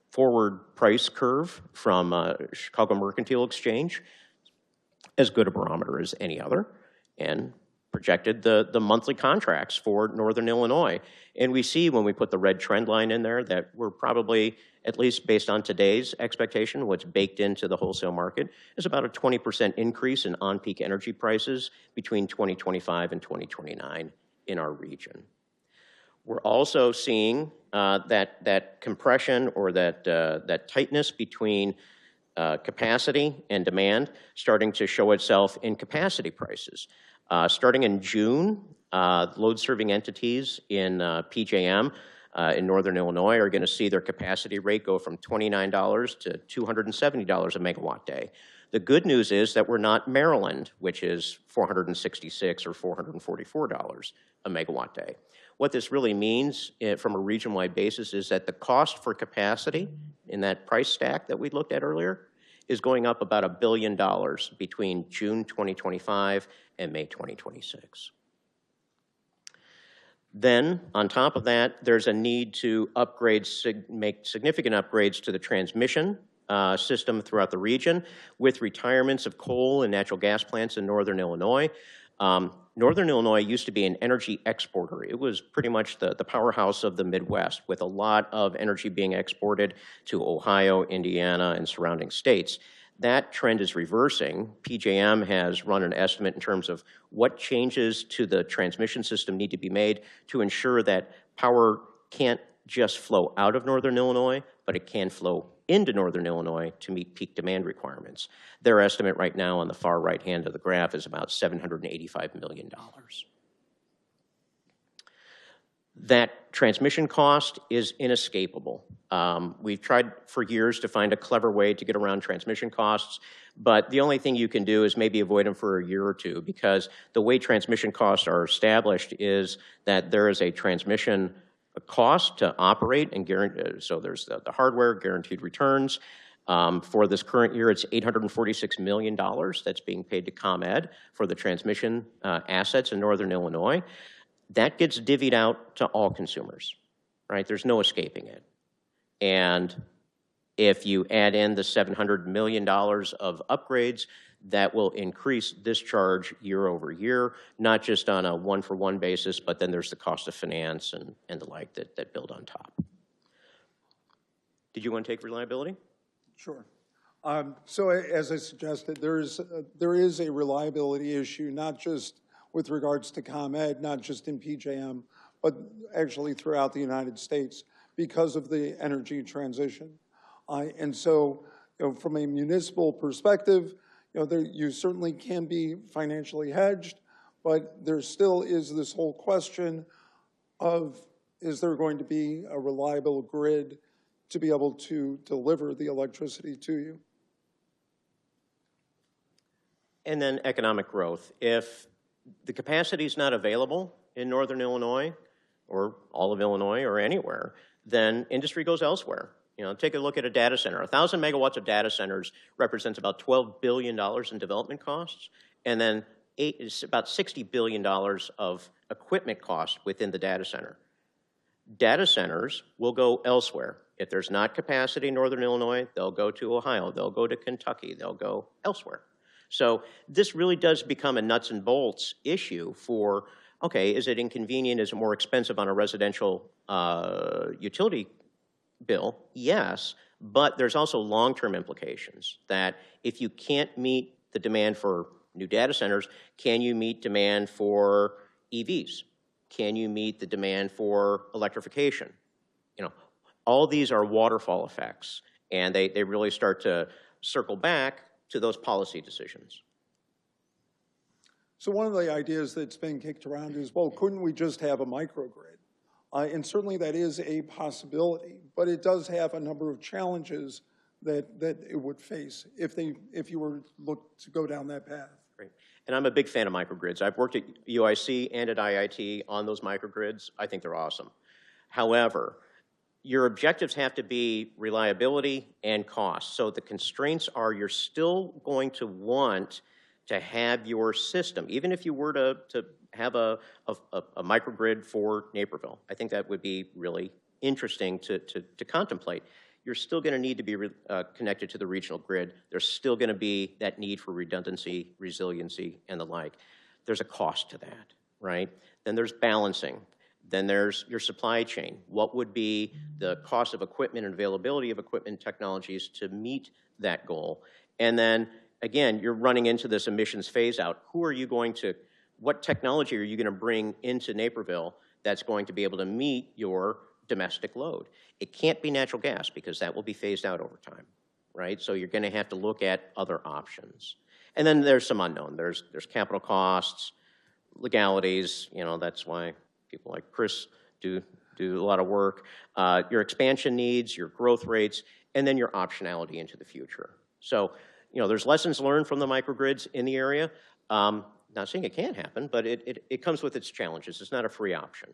forward price curve from Chicago Mercantile Exchange, as good a barometer as any other, and projected the monthly contracts for Northern Illinois. And we see when we put the red trend line in there that we're probably, at least based on today's expectation, what's baked into the wholesale market is about a 20% increase in on-peak energy prices between 2025 and 2029 in our region. We're also seeing that compression or that tightness between capacity and demand starting to show itself in capacity prices. Starting in June, load-serving entities in PJM in Northern Illinois are going to see their capacity rate go from $29 to $270 a megawatt day. The good news is that we're not Maryland, which is $466 or $444 a megawatt day. What this really means from a region-wide basis is that the cost for capacity in that price stack that we looked at earlier is going up about $1 billion between June 2025 and May 2026. Then, on top of that, there's a need to make significant upgrades to the transmission system throughout the region with retirements of coal and natural gas plants in Northern Illinois. Northern Illinois used to be an energy exporter. It was pretty much the powerhouse of the Midwest, with a lot of energy being exported to Ohio, Indiana, and surrounding states. That trend is reversing. PJM has run an estimate in terms of what changes to the transmission system need to be made to ensure that power can't just flow out of Northern Illinois, but it can flow into Northern Illinois to meet peak demand requirements. Their estimate right now on the far right hand of the graph is about $785 million. That transmission cost is inescapable. We've tried for years to find a clever way to get around transmission costs, but the only thing you can do is maybe avoid them for a year or two, because the way transmission costs are established is that there is a transmission cost to operate and guarantee. So there's the hardware, guaranteed returns. For this current year, it's $846 million that's being paid to ComEd for the transmission assets in Northern Illinois. That gets divvied out to all consumers, right? There's no escaping it. And if you add in the $700 million of upgrades, that will increase this charge year over year, not just on a one-for-one basis, but then there's the cost of finance and the like that build on top. Did you want to take reliability? Sure. So as I suggested, there is a reliability issue, not just with regards to ComEd, not just in PJM, but actually throughout the United States because of the energy transition. And so, from a municipal perspective, you certainly can be financially hedged, but there still is this whole question of, is there going to be a reliable grid to be able to deliver the electricity to you? And then economic growth. If the capacity is not available in Northern Illinois or all of Illinois or anywhere, then industry goes elsewhere. Take a look at a data center. 1,000 megawatts of data centers represents about $12 billion in development costs, and then it's about $60 billion of equipment costs within the data center. Data centers will go elsewhere. If there's not capacity in Northern Illinois, they'll go to Ohio, they'll go to Kentucky, they'll go elsewhere. So this really does become a nuts and bolts issue for, okay, is it inconvenient, is it more expensive on a residential utility bill, yes, but there's also long-term implications that if you can't meet the demand for new data centers, can you meet demand for EVs? Can you meet the demand for electrification? You know, all these are waterfall effects, and they really start to circle back to those policy decisions. So one of the ideas that's been kicked around is, well, couldn't we just have a microgrid? And certainly that is a possibility, but it does have a number of challenges that it would face if you were to look to go down that path. Great. And I'm a big fan of microgrids. I've worked at UIC and at IIT on those microgrids. I think they're awesome. However, your objectives have to be reliability and cost. So the constraints are you're still going to want to have your system, even if you were to have a microgrid for Naperville. I think that would be really interesting to contemplate. You're still going to need to be connected to the regional grid. There's still going to be that need for redundancy, resiliency, and the like. There's a cost to that, right? Then there's balancing. Then there's your supply chain. What would be the cost of equipment and availability of equipment technologies to meet that goal? And then, again, you're running into this emissions phase out. What technology are you going to bring into Naperville that's going to be able to meet your domestic load? It can't be natural gas because that will be phased out over time, right? So you're going to have to look at other options. And then there's some unknown. There's capital costs, legalities. You know, that's why people like Chris do a lot of work. Your expansion needs, your growth rates, and then your optionality into the future. So, you know, there's lessons learned from the microgrids in the area. Not saying it can't happen, but it comes with its challenges. It's not a free option.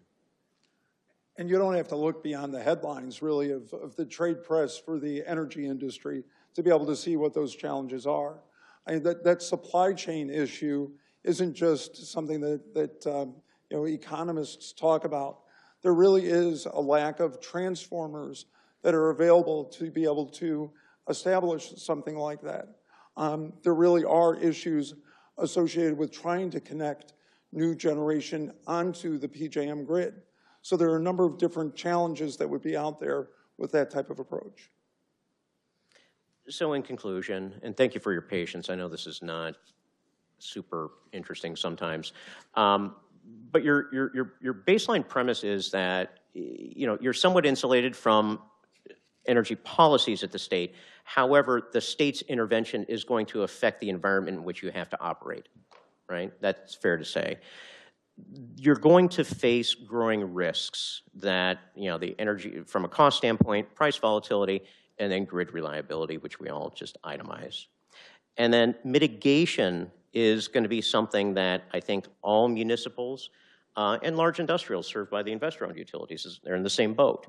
And you don't have to look beyond the headlines, really, of the trade press for the energy industry to be able to see what those challenges are. I mean, that supply chain issue isn't just something that you know, economists talk about. There really is a lack of transformers that are available to be able to establish something like that. There really are issues associated with trying to connect new generation onto the PJM grid. So there are a number of different challenges that would be out there with that type of approach. So in conclusion, and thank you for your patience, I know this is not super interesting sometimes, but your baseline premise is that, you know, you're somewhat insulated from energy policies at the state. However, the state's intervention is going to affect the environment in which you have to operate, right? That's fair to say. You're going to face growing risks that, you know, the energy, from a cost standpoint, price volatility, and then grid reliability, which we all just itemize. And then mitigation is going to be something that I think all municipals and large industrials served by the investor-owned utilities, they're in the same boat.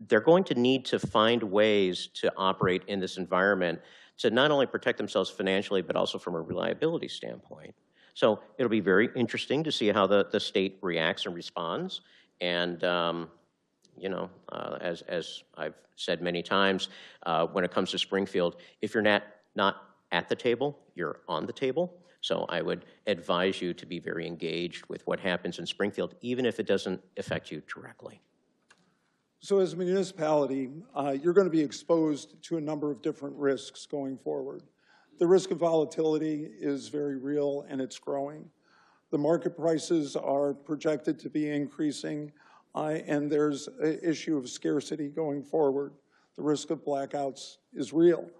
They're going to need to find ways to operate in this environment to not only protect themselves financially, but also from a reliability standpoint. So it'll be very interesting to see how the state reacts and responds. And, you know, as I've said many times, when it comes to Springfield, if you're not at the table, you're on the table. So I would advise you to be very engaged with what happens in Springfield, even if it doesn't affect you directly. So as a municipality, you're going to be exposed to a number of different risks going forward. The risk of volatility is very real, and it's growing. The market prices are projected to be increasing, and there's an issue of scarcity going forward. The risk of blackouts is real.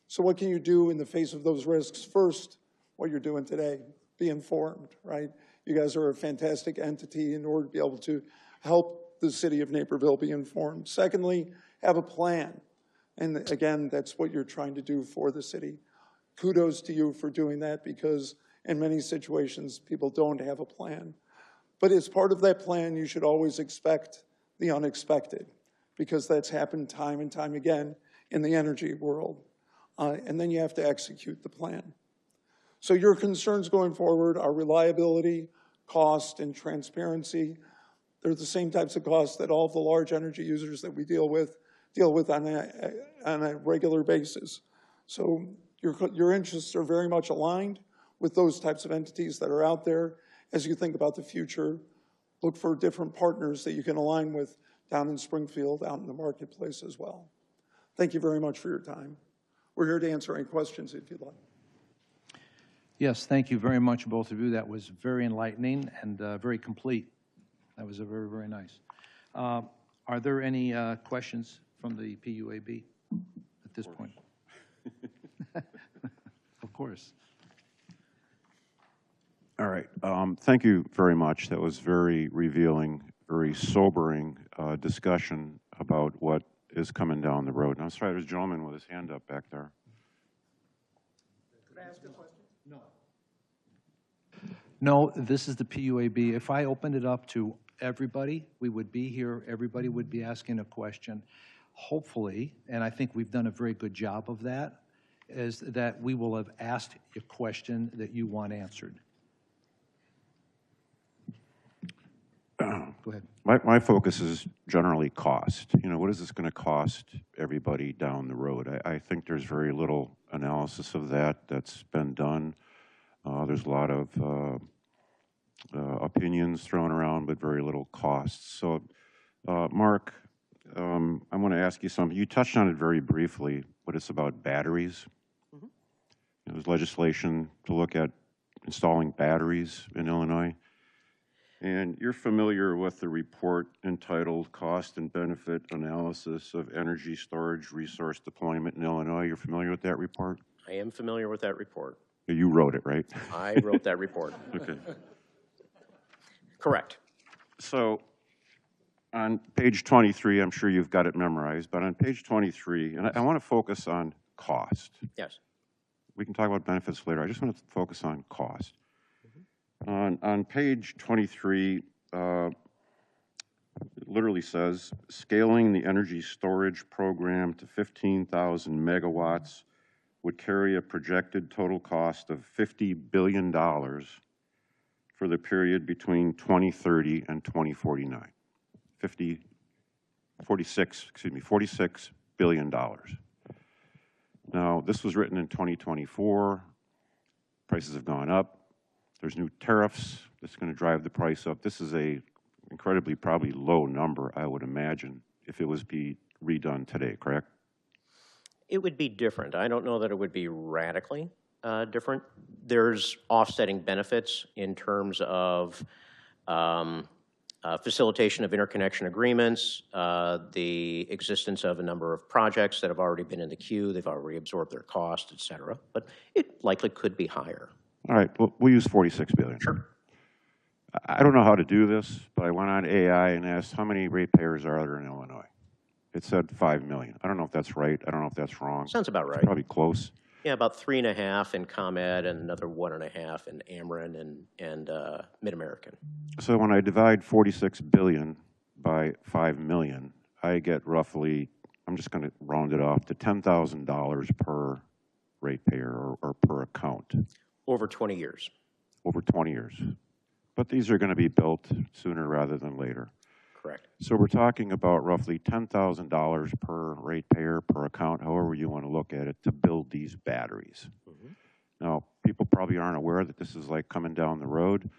So what can you do in the face of those risks? First, what you're doing today, be informed, right? You guys are a fantastic entity in order to be able to help the city of Naperville be informed. Secondly, have a plan. And again, that's what you're trying to do for the city. Kudos to you for doing that, because in many situations, people don't have a plan. But as part of that plan, you should always expect the unexpected, because that's happened time and time again in the energy world. And then you have to execute the plan. So your concerns going forward are reliability, cost, and transparency. They're the same types of costs that all of the large energy users that we deal with on a regular basis. So your interests are very much aligned with those types of entities that are out there. As you think about the future, look for different partners that you can align with down in Springfield, out in the marketplace as well. Thank you very much for your time. We're here to answer any questions if you'd like. Yes, thank you very much, both of you. That was very enlightening and very complete. That was very, very nice. Are there any questions from the PUAB at this point? Of course. All right. Thank you very much. That was very revealing, very sobering discussion about what is coming down the road. And I'm sorry, there's a gentleman with his hand up back there. Could I ask a question? No. No, this is the PUAB. If I opened it up to everybody, we would be here, everybody would be asking a question. Hopefully, and I think we've done a very good job of that, is that we will have asked a question that you want answered. Go ahead. My focus is generally cost. You know, what is this going to cost everybody down the road? I think there's very little analysis of that that's been done. There's a lot of opinions thrown around, but very little costs. So, Mark, I want to ask you something. You touched on it very briefly, but it's about batteries. Mm-hmm. There's legislation to look at installing batteries in Illinois. And you're familiar with the report entitled Cost and Benefit Analysis of Energy Storage Resource Deployment in Illinois. You're familiar with that report? I am familiar with that report. You wrote it, right? I wrote that report. Okay. Correct. So on page 23, I'm sure you've got it memorized, but on page 23, and I want to focus on cost. Yes. We can talk about benefits later. I just want to focus on cost. On page 23, it literally says, scaling the energy storage program to 15,000 megawatts would carry a projected total cost of $50 billion for the period between 2030 and 2049. $46 billion. Now, this was written in 2024. Prices have gone up. There's new tariffs that's going to drive the price up. This is a incredibly probably low number, I would imagine, if it was be redone today, correct? It would be different. I don't know that it would be radically different. There's offsetting benefits in terms of facilitation of interconnection agreements, the existence of a number of projects that have already been in the queue, they've already absorbed their cost, et cetera, but it likely could be higher. All right, well, we'll use $46 billion. Sure. I don't know how to do this, but I went on AI and asked how many ratepayers are there in Illinois. It said 5 million. I don't know if that's right. I don't know if that's wrong. Sounds about right. It's probably close. Yeah, about 3.5 in ComEd and another 1.5 in Ameren and Mid-American. So when I divide 46 billion by 5 million, I get roughly, I'm just going to round it off to $10,000 per ratepayer or per account. Over 20 years. Over 20 years. But these are going to be built sooner rather than later. Correct. So we're talking about roughly $10,000 per ratepayer, per account, however you want to look at it, to build these batteries. Mm-hmm. Now, people probably aren't aware that this is like coming down the road,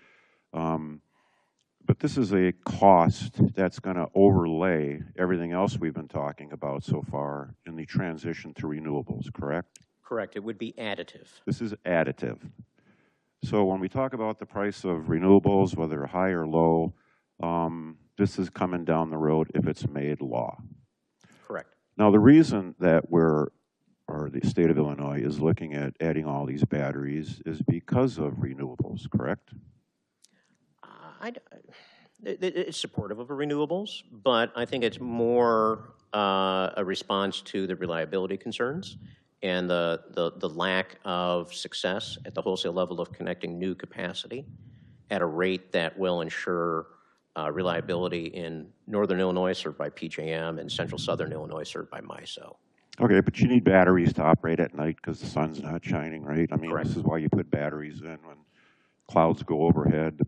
but this is a cost that's going to overlay everything else we've been talking about so far in the transition to renewables, correct? Correct. It would be additive. This is additive. So when we talk about the price of renewables, whether high or low, this is coming down the road if it's made law. Correct. Now, the reason that the state of Illinois is looking at adding all these batteries is because of renewables, correct? It's supportive of renewables, but I think it's more a response to the reliability concerns and the lack of success at the wholesale level of connecting new capacity at a rate that will ensure reliability in northern Illinois served by PJM and central southern Illinois served by MISO. Okay, but you need batteries to operate at night because the sun's not shining, right? I mean, Correct. This is why you put batteries in when clouds go overhead,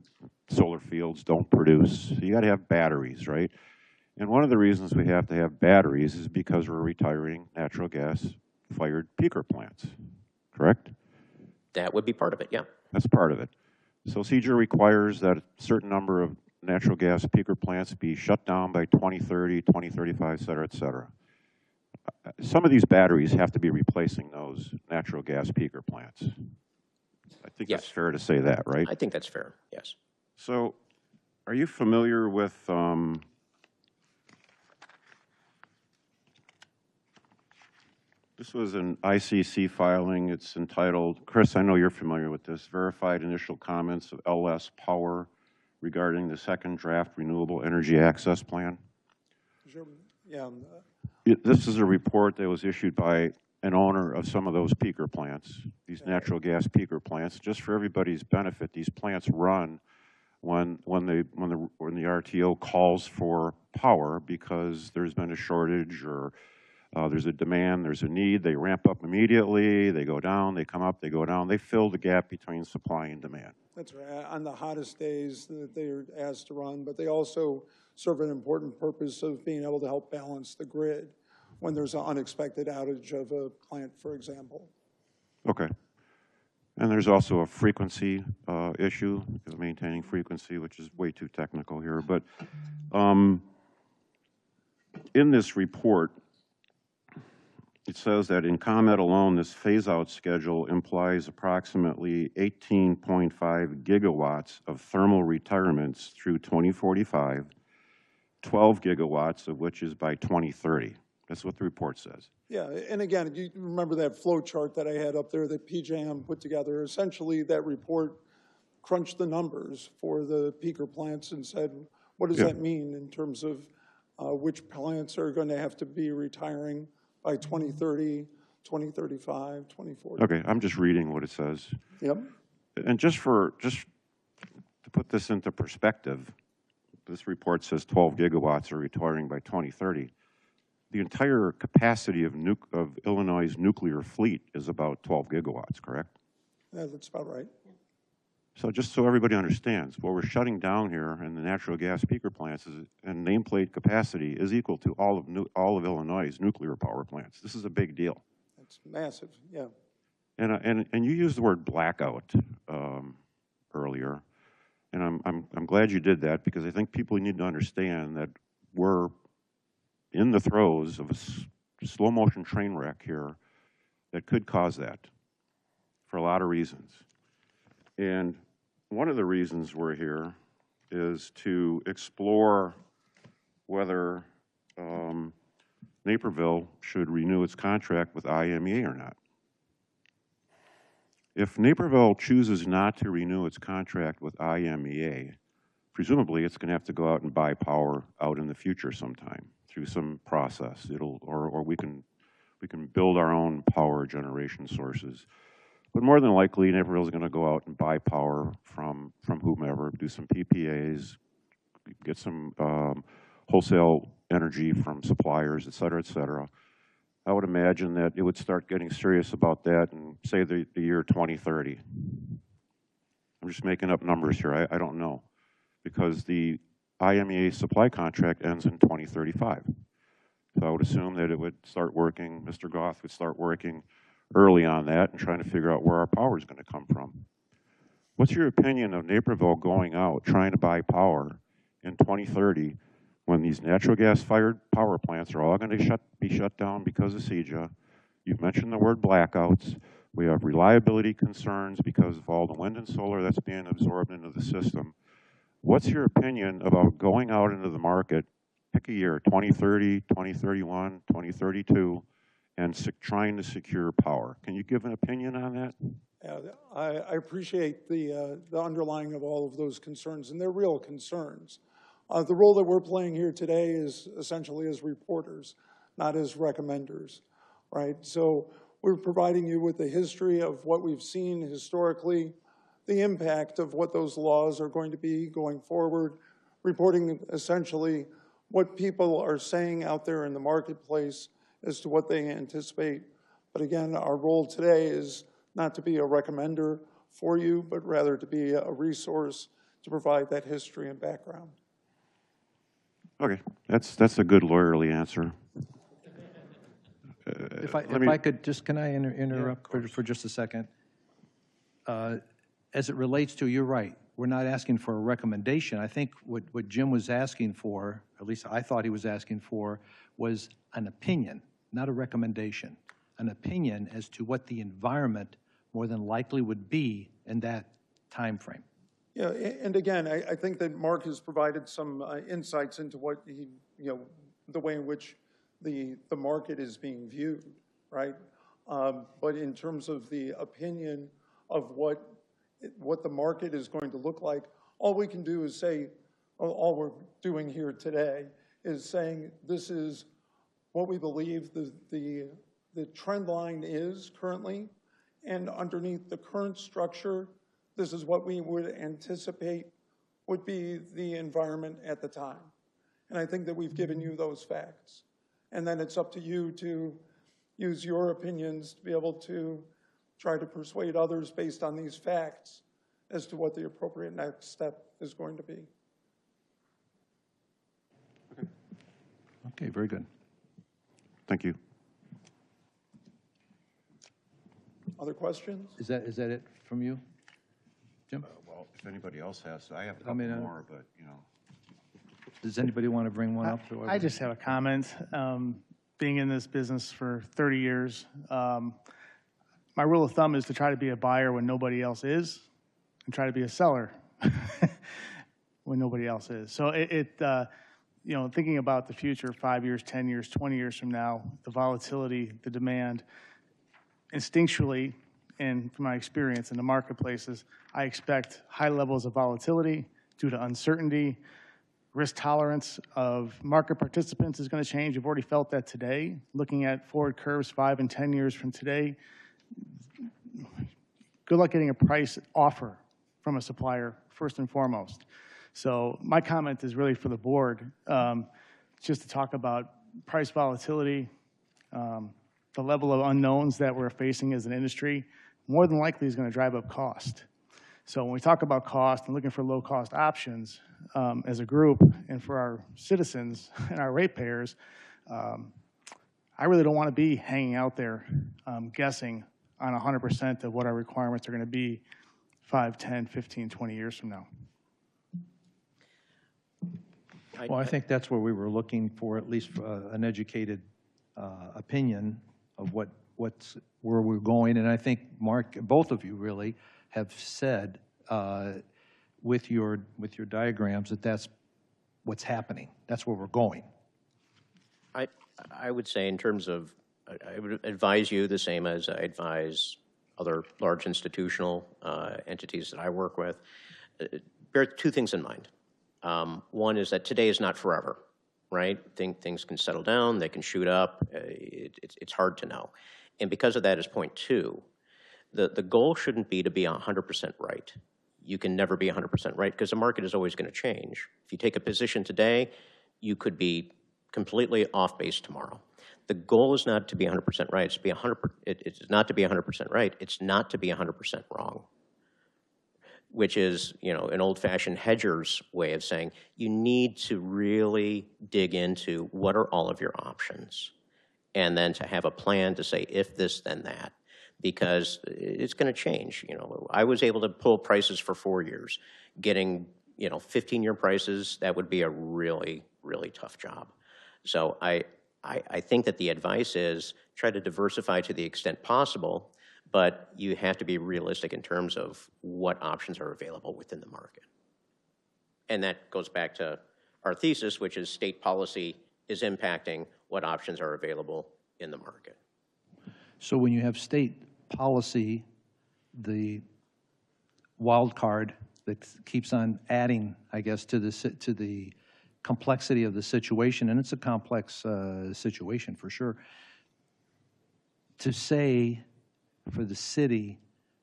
solar fields don't produce. So you got to have batteries, right? And one of the reasons we have to have batteries is because we're retiring natural gas-fired peaker plants, correct? That would be part of it, yeah. That's part of it. So CEJA requires that a certain number of natural gas peaker plants be shut down by 2030, 2035, et cetera, et cetera. Some of these batteries have to be replacing those natural gas peaker plants. I think it's Yes. fair to say that, right? I think that's fair, yes. So, are you familiar with this was an ICC filing. It's entitled, Chris, I know you're familiar with this, Verified Initial Comments of LS Power regarding the second draft Renewable Energy Access Plan? Sure. Yeah. This is a report that was issued by an owner of some of those peaker plants, these natural gas peaker plants. Just for everybody's benefit, these plants run when the RTO calls for power because there's been a shortage or there's a demand, there's a need. They ramp up immediately, they go down, they come up, they go down. They fill the gap between supply and demand. That's right. On the hottest days that they are asked to run, but they also serve an important purpose of being able to help balance the grid when there's an unexpected outage of a plant, for example. Okay. And there's also a frequency issue, maintaining frequency, which is way too technical here. But in this report, it says that in ComEd alone, this phase-out schedule implies approximately 18.5 gigawatts of thermal retirements through 2045, 12 gigawatts of which is by 2030. That's what the report says. Yeah, and again, you remember that flow chart that I had up there that PJM put together. Essentially, that report crunched the numbers for the peaker plants and said, what does that mean in terms of which plants are going to have to be retiring by 2030, 2035, 2040. Okay, I'm just reading what it says. Yep. And just to put this into perspective, this report says 12 gigawatts are retiring by 2030. The entire capacity of Illinois' nuclear fleet is about 12 gigawatts, correct? Yeah, that's about right. So just so everybody understands, what we're shutting down here in the natural gas peaker plants and nameplate capacity is equal to all of Illinois' nuclear power plants. This is a big deal. It's massive, yeah. And you used the word blackout earlier, and I'm glad you did that because I think people need to understand that we're in the throes of a slow motion train wreck here that could cause that for a lot of reasons. And one of the reasons we're here is to explore whether Naperville should renew its contract with IMEA or not. If Naperville chooses not to renew its contract with IMEA, presumably it's going to have to go out and buy power out in the future sometime through some process. Or we can build our own power generation sources. But more than likely, Naperville is going to go out and buy power from whomever, do some PPAs, get some wholesale energy from suppliers, et cetera, et cetera. I would imagine that it would start getting serious about that in, say, the year 2030. I'm just making up numbers here. I don't know. Because the IMEA supply contract ends in 2035. So I would assume that it would start working, Mr. Goff would start working early on that and trying to figure out where our power is going to come from. What's your opinion of Naperville going out, trying to buy power in 2030 when these natural gas-fired power plants are all going to be shut down because of CEJA? You've mentioned the word blackouts. We have reliability concerns because of all the wind and solar that's being absorbed into the system. What's your opinion about going out into the market, pick a year, 2030, 2031, 2032, and trying to secure power? Can you give an opinion on that? Yeah, I appreciate the underlying of all of those concerns, and they're real concerns. The role that we're playing here today is essentially as reporters, not as recommenders, right? So we're providing you with the history of what we've seen historically, the impact of what those laws are going to be going forward, reporting essentially what people are saying out there in the marketplace as to what they anticipate. But again, our role today is not to be a recommender for you, but rather to be a resource to provide that history and background. Okay, that's a good lawyerly answer. If I could just, can I interrupt for just a second? As it relates to, you're right, we're not asking for a recommendation. I think what Jim was asking for, at least I thought he was asking for, was an opinion, not a recommendation. An opinion as to what the environment more than likely would be in that time frame. Yeah, and again, I think that Mark has provided some insights into what he, the way in which the market is being viewed, right? But in terms of the opinion of what the market is going to look like, all we can do is say, all we're doing here today is saying this is what we believe the trend line is currently, and underneath the current structure, this is what we would anticipate would be the environment at the time. And I think that we've given you those facts. And then it's up to you to use your opinions to be able to try to persuade others based on these facts as to what the appropriate next step is going to be. Okay, very good. Thank you. Other questions? Is that it from you, Jim? Well, if anybody else has, I have a I couple mean, more, but, Does anybody want to bring one up? I just have a comment. Being in this business for 30 years, my rule of thumb is to try to be a buyer when nobody else is, and try to be a seller when nobody else is. So thinking about the future, 5 years, 10 years, 20 years from now, the volatility, the demand, instinctually, and from my experience in the marketplaces, I expect high levels of volatility due to uncertainty. Risk tolerance of market participants is going to change. You've already felt that today. Looking at forward curves 5 and 10 years from today, good luck getting a price offer from a supplier, first and foremost. So my comment is really for the board, just to talk about price volatility, the level of unknowns that we're facing as an industry, more than likely is going to drive up cost. So when we talk about cost and looking for low-cost options as a group and for our citizens and our ratepayers, I really don't want to be hanging out there guessing on 100% of what our requirements are going to be 5, 10, 15, 20 years from now. Well, I think that's where we were looking for at least an educated opinion of where we're going. And I think, Mark, both of you really have said with your diagrams that that's what's happening. That's where we're going. I would say in terms of, I would advise you the same as I advise other large institutional entities that I work with. Bear two things in mind. One is that today is not forever, right? Things can settle down, they can shoot up. It's hard to know. And because of that is point two. The goal shouldn't be to be 100% right. You can never be 100% right because the market is always going to change. If you take a position today, you could be completely off base tomorrow. The goal is not to be 100% right. It's not to be 100% right. It's not to be 100% wrong, which is, an old-fashioned hedger's way of saying you need to really dig into what are all of your options, and then to have a plan to say if this, then that. Because it's going to change. I was able to pull prices for 4 years. Getting, 15-year prices, that would be a really, really tough job. So I think that the advice is try to diversify to the extent possible, but you have to be realistic in terms of what options are available within the market. And that goes back to our thesis, which is state policy is impacting what options are available in the market. So when you have state policy, the wild card that keeps on adding, I guess, to the complexity of the situation, and it's a complex situation for sure, to say for the city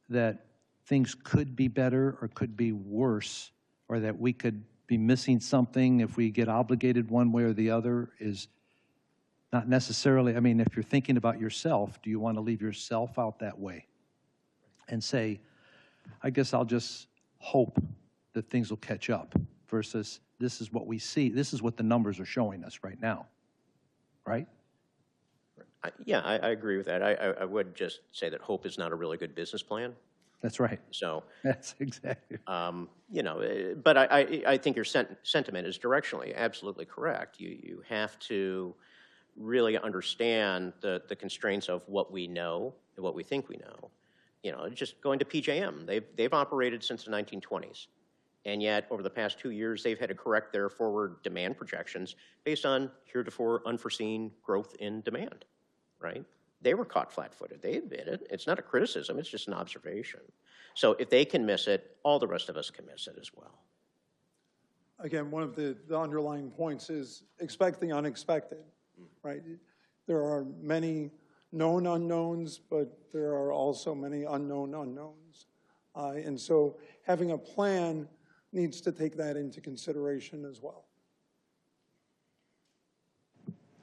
that things could be better or could be worse, or that we could be missing something if we get obligated one way or the other is not necessarily, if you're thinking about yourself, do you want to leave yourself out that way and say, I guess I'll just hope that things will catch up versus this is what we see, this is what the numbers are showing us right now, right? Yeah, I agree with that. I would just say that hope is not a really good business plan. That's right. So, That's exactly. you know, but I think your sentiment is directionally absolutely correct. You have to really understand the constraints of what we know and what we think we know. You know, just going to PJM, they've operated since the 1920s. And yet, over the past 2 years, they've had to correct their forward demand projections based on heretofore unforeseen growth in demand, right? They were caught flat-footed. They admit it. It's not a criticism. It's just an observation. So if they can miss it, all the rest of us can miss it as well. Again, one of the underlying points is expect the unexpected, right? There are many known unknowns, but there are also many unknown unknowns. And so having a plan needs to take that into consideration as well.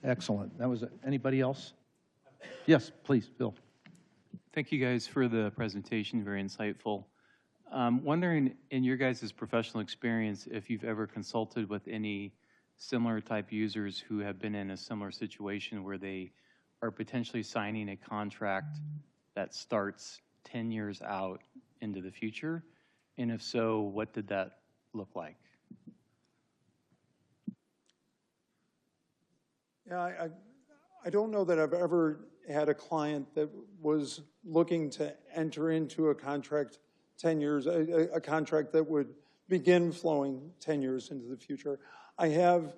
Excellent. That was it. Anybody else? Yes, please, Bill. Thank you guys for the presentation, very insightful. Wondering, in your guys' professional experience, if you've ever consulted with any similar type users who have been in a similar situation where they are potentially signing a contract that starts 10 years out into the future? And if so, what did that look like? Yeah, I don't know that I've ever had a client that was looking to enter into a contract 10 years, a contract that would begin flowing 10 years into the future. I have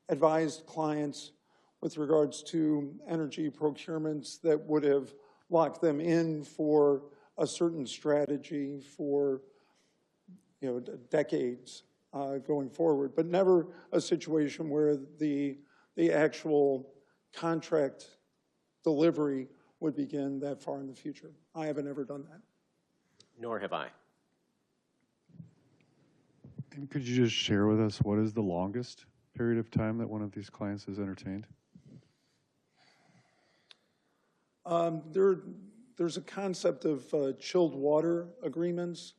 advised clients with regards to energy procurements that would have locked them in for a certain strategy for, you know, decades going forward, but never a situation where the actual contract delivery would begin that far in the future. I haven't ever done that. Nor have I. And could you just share with us what is the longest period of time that one of these clients has entertained? There's a concept of chilled water agreements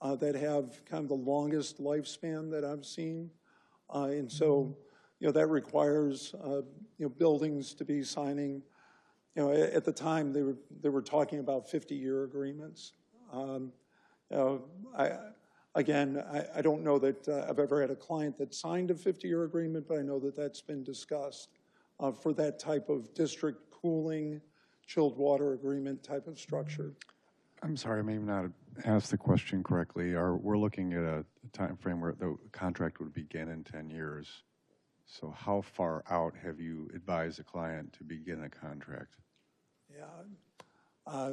that have kind of the longest lifespan that I've seen. And so, you know, that requires, you know, buildings to be signing. You know, at the time they were talking about 50-year agreements. You know, I don't know that I've ever had a client that signed a 50-year agreement, but I know that that's been discussed for that type of district cooling, chilled water agreement type of structure. I'm sorry, I may not ask the question correctly. We're looking at a time frame where the contract would begin in 10 years. So how far out have you advised a client to begin a contract? Yeah,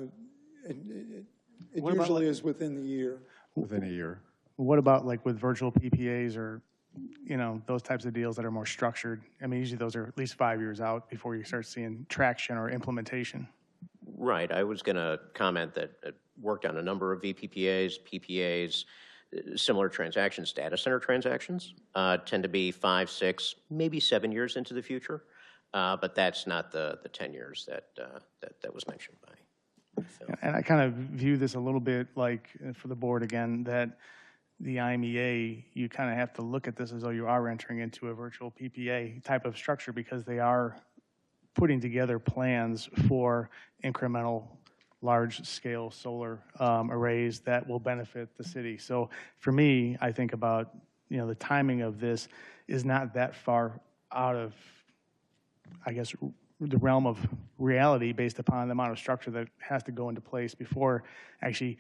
it usually is within the year. Within a year? What about like with virtual PPAs or, you know, those types of deals that are more structured? I mean, usually those are at least 5 years out before you start seeing traction or implementation. Right. I was going to comment that I worked on a number of VPPAs, PPAs, similar transactions. Data center transactions tend to be 5, 6, maybe 7 years into the future, but that's not the 10 years that was mentioned by Phil. And I kind of view this a little bit like, for the board again, that the IMEA, you kind of have to look at this as though you are entering into a virtual PPA type of structure because they are putting together plans for incremental large-scale solar arrays that will benefit the city. So for me, I think about, you know, the timing of this is not that far out of, I guess, the realm of reality based upon the amount of structure that has to go into place before actually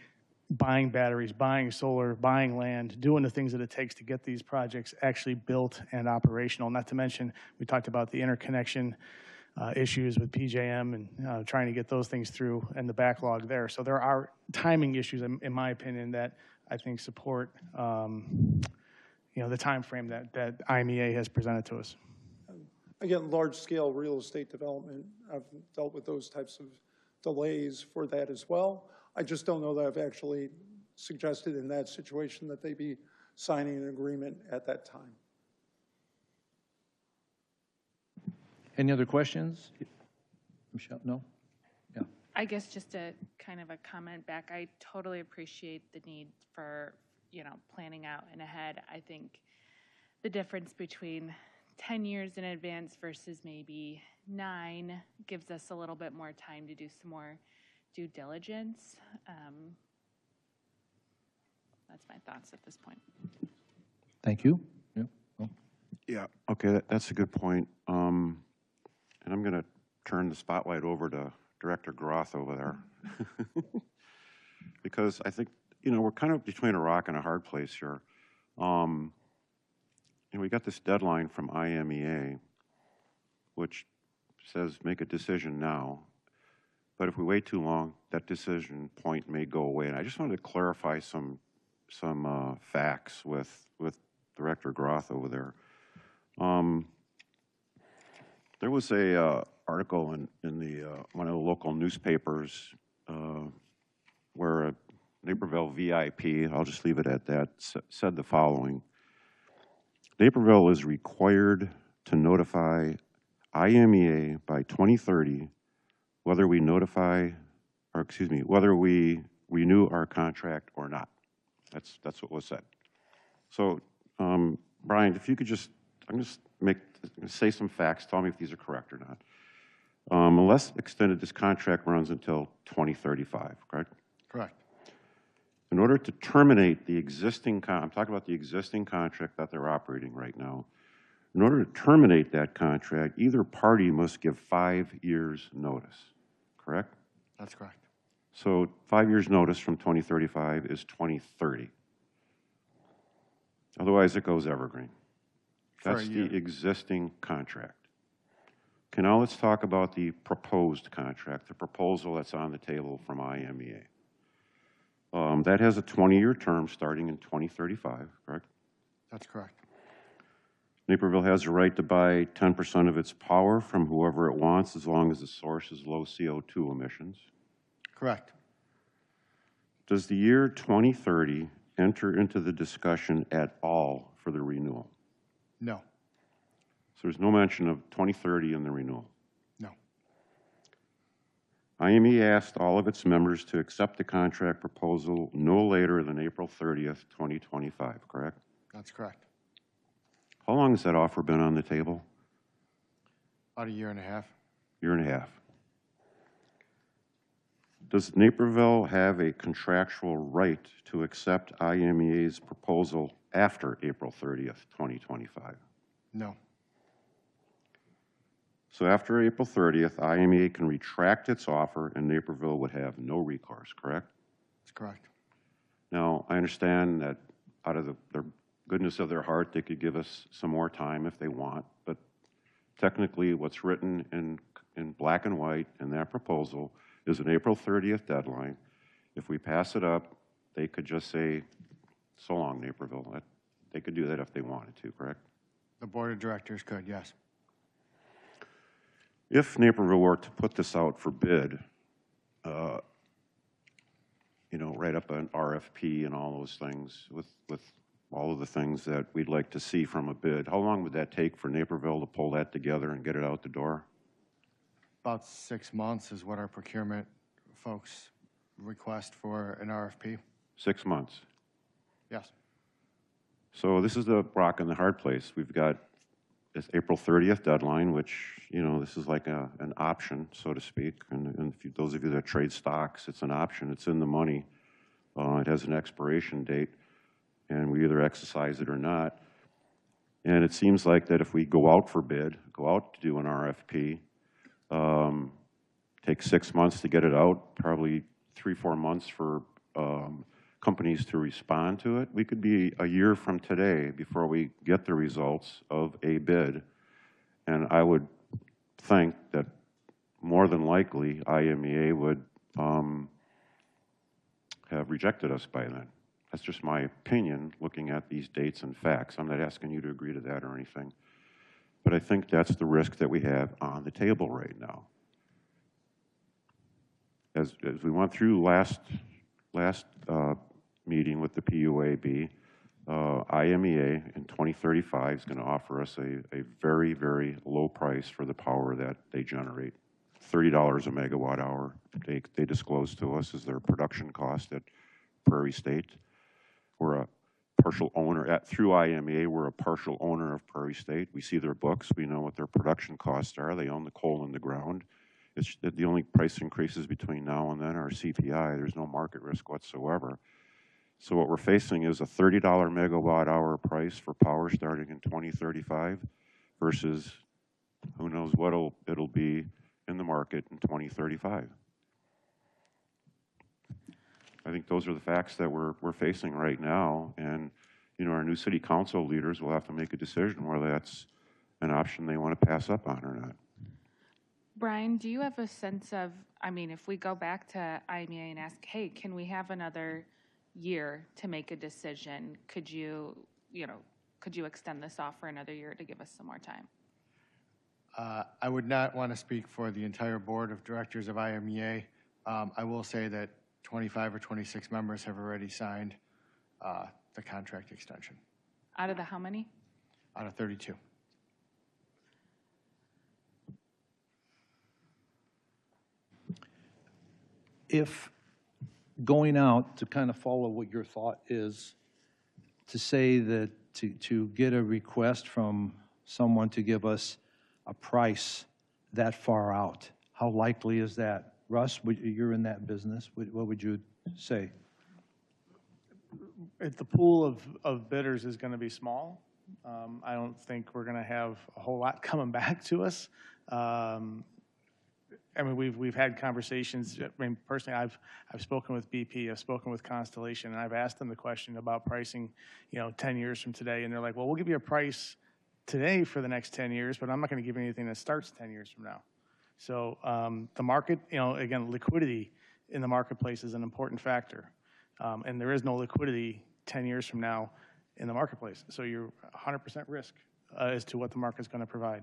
buying batteries, buying solar, buying land, doing the things that it takes to get these projects actually built and operational. Not to mention, we talked about the interconnection issues with PJM and trying to get those things through and the backlog there. So there are timing issues, in my opinion, that I think support you know, the time frame that IMEA has presented to us. Again, large-scale real estate development, I've dealt with those types of delays for that as well. I just don't know that I've actually suggested in that situation that they be signing an agreement at that time. Any other questions? Michelle, no? Yeah. I guess just a kind of a comment back. I totally appreciate the need for, you know, planning out and ahead. I think the difference between 10 years in advance versus maybe 9 gives us a little bit more time to do some more due diligence. That's my thoughts at this point. Thank you. Yeah. Oh, Yeah, okay, that's a good point. And I'm going to turn the spotlight over to Director Groth over there. Because I think, we're kind of between a rock and a hard place here. We got this deadline from IMEA, which says make a decision now. But if we wait too long, that decision point may go away. And I just wanted to clarify some facts with Director Groth over there. There was a article in the one of the local newspapers where a Naperville VIP, I'll just leave it at that, said the following: Naperville is required to notify IMEA by 2030 whether we whether we renew our contract or not. That's what was said. So, Brian, if you could just, say some facts, tell me if these are correct or not. Unless extended, this contract runs until 2035, correct? Correct. In order to terminate the existing, I'm talking about the existing contract that they're operating right now. In order to terminate that contract, either party must give 5 years' notice, correct? That's correct. So 5 years' notice from 2035 is 2030. Otherwise, it goes evergreen. That's the existing contract. Okay, now let's talk about the proposed contract, the proposal that's on the table from IMEA. That has a 20-year term starting in 2035, correct? That's correct. Naperville has the right to buy 10% of its power from whoever it wants as long as the source is low CO2 emissions. Correct. Does the year 2030 enter into the discussion at all for the renewal? No. So there's no mention of 2030 in the renewal. No. IME asked all of its members to accept the contract proposal no later than April 30th, 2025, correct? That's correct. How long has that offer been on the table? About a year and a half. Year and a half. Does Naperville have a contractual right to accept IMEA's proposal after April 30th, 2025? No. So after April 30th, IMEA can retract its offer and Naperville would have no recourse, correct? That's correct. Now, I understand that out of the goodness of their heart, they could give us some more time if they want, but technically what's written in black and white in that proposal is an April 30th deadline. If we pass it up, they could just say, so long, Naperville. They could do that if they wanted to, correct? The board of directors could, yes. If Naperville were to put this out for bid, write up an RFP and all those things with all of the things that we'd like to see from a bid, how long would that take for Naperville to pull that together and get it out the door? About 6 months is what our procurement folks request for an RFP. 6 months. Yes. So this is the rock and the hard place. We've got this April 30th deadline, which, this is like an option, so to speak. And if those of you that trade stocks, it's an option. It's in the money. It has an expiration date, and we either exercise it or not. And it seems like that if we go out for bid, go out to do an RFP, take 6 months to get it out, probably 3-4 months for companies to respond to it. We could be a year from today before we get the results of a bid. And I would think that more than likely IMEA would have rejected us by then. That's just my opinion looking at these dates and facts. I'm not asking you to agree to that or anything. But I think that's the risk that we have on the table right now. As we went through last meeting with the PUAB, IMEA in 2035 is going to offer us a very, very low price for the power that they generate. $30 a megawatt hour they disclose to us as their production cost at Prairie State. We're a partial owner, through IMEA, we're a partial owner of Prairie State. We see their books, we know what their production costs are. They own the coal in the ground. It's the only price increases between now and then are CPI. There's no market risk whatsoever. So what we're facing is a $30 megawatt hour price for power starting in 2035 versus who knows what it'll be in the market in 2035. I think those are the facts that we're facing right now, and you know, our new city council leaders will have to make a decision whether that's an option they want to pass up on or not. Brian, do you have a sense of, I mean, if we go back to IMEA and ask, hey, can we have another year to make a decision? Could you extend this off for another year to give us some more time? I would not want to speak for the entire board of directors of IMEA. I will say that 25 or 26 members have already signed the contract extension Out of the how many? out of 32. If going out to kind of follow what your thought is, to say that to get a request from someone to give us a price that far out, how likely is that? Russ, you're in that business. What would you say? If the pool of bidders is going to be small, I don't think we're going to have a whole lot coming back to us. I mean, we've had conversations. I mean, personally, I've spoken with BP, I've spoken with Constellation, and I've asked them the question about pricing, 10 years from today, and they're like, well, we'll give you a price today for the next 10 years, but I'm not going to give you anything that starts 10 years from now. So the market, again, liquidity in the marketplace is an important factor, and there is no liquidity 10 years from now in the marketplace. So you're 100% risk as to what the market's going to provide.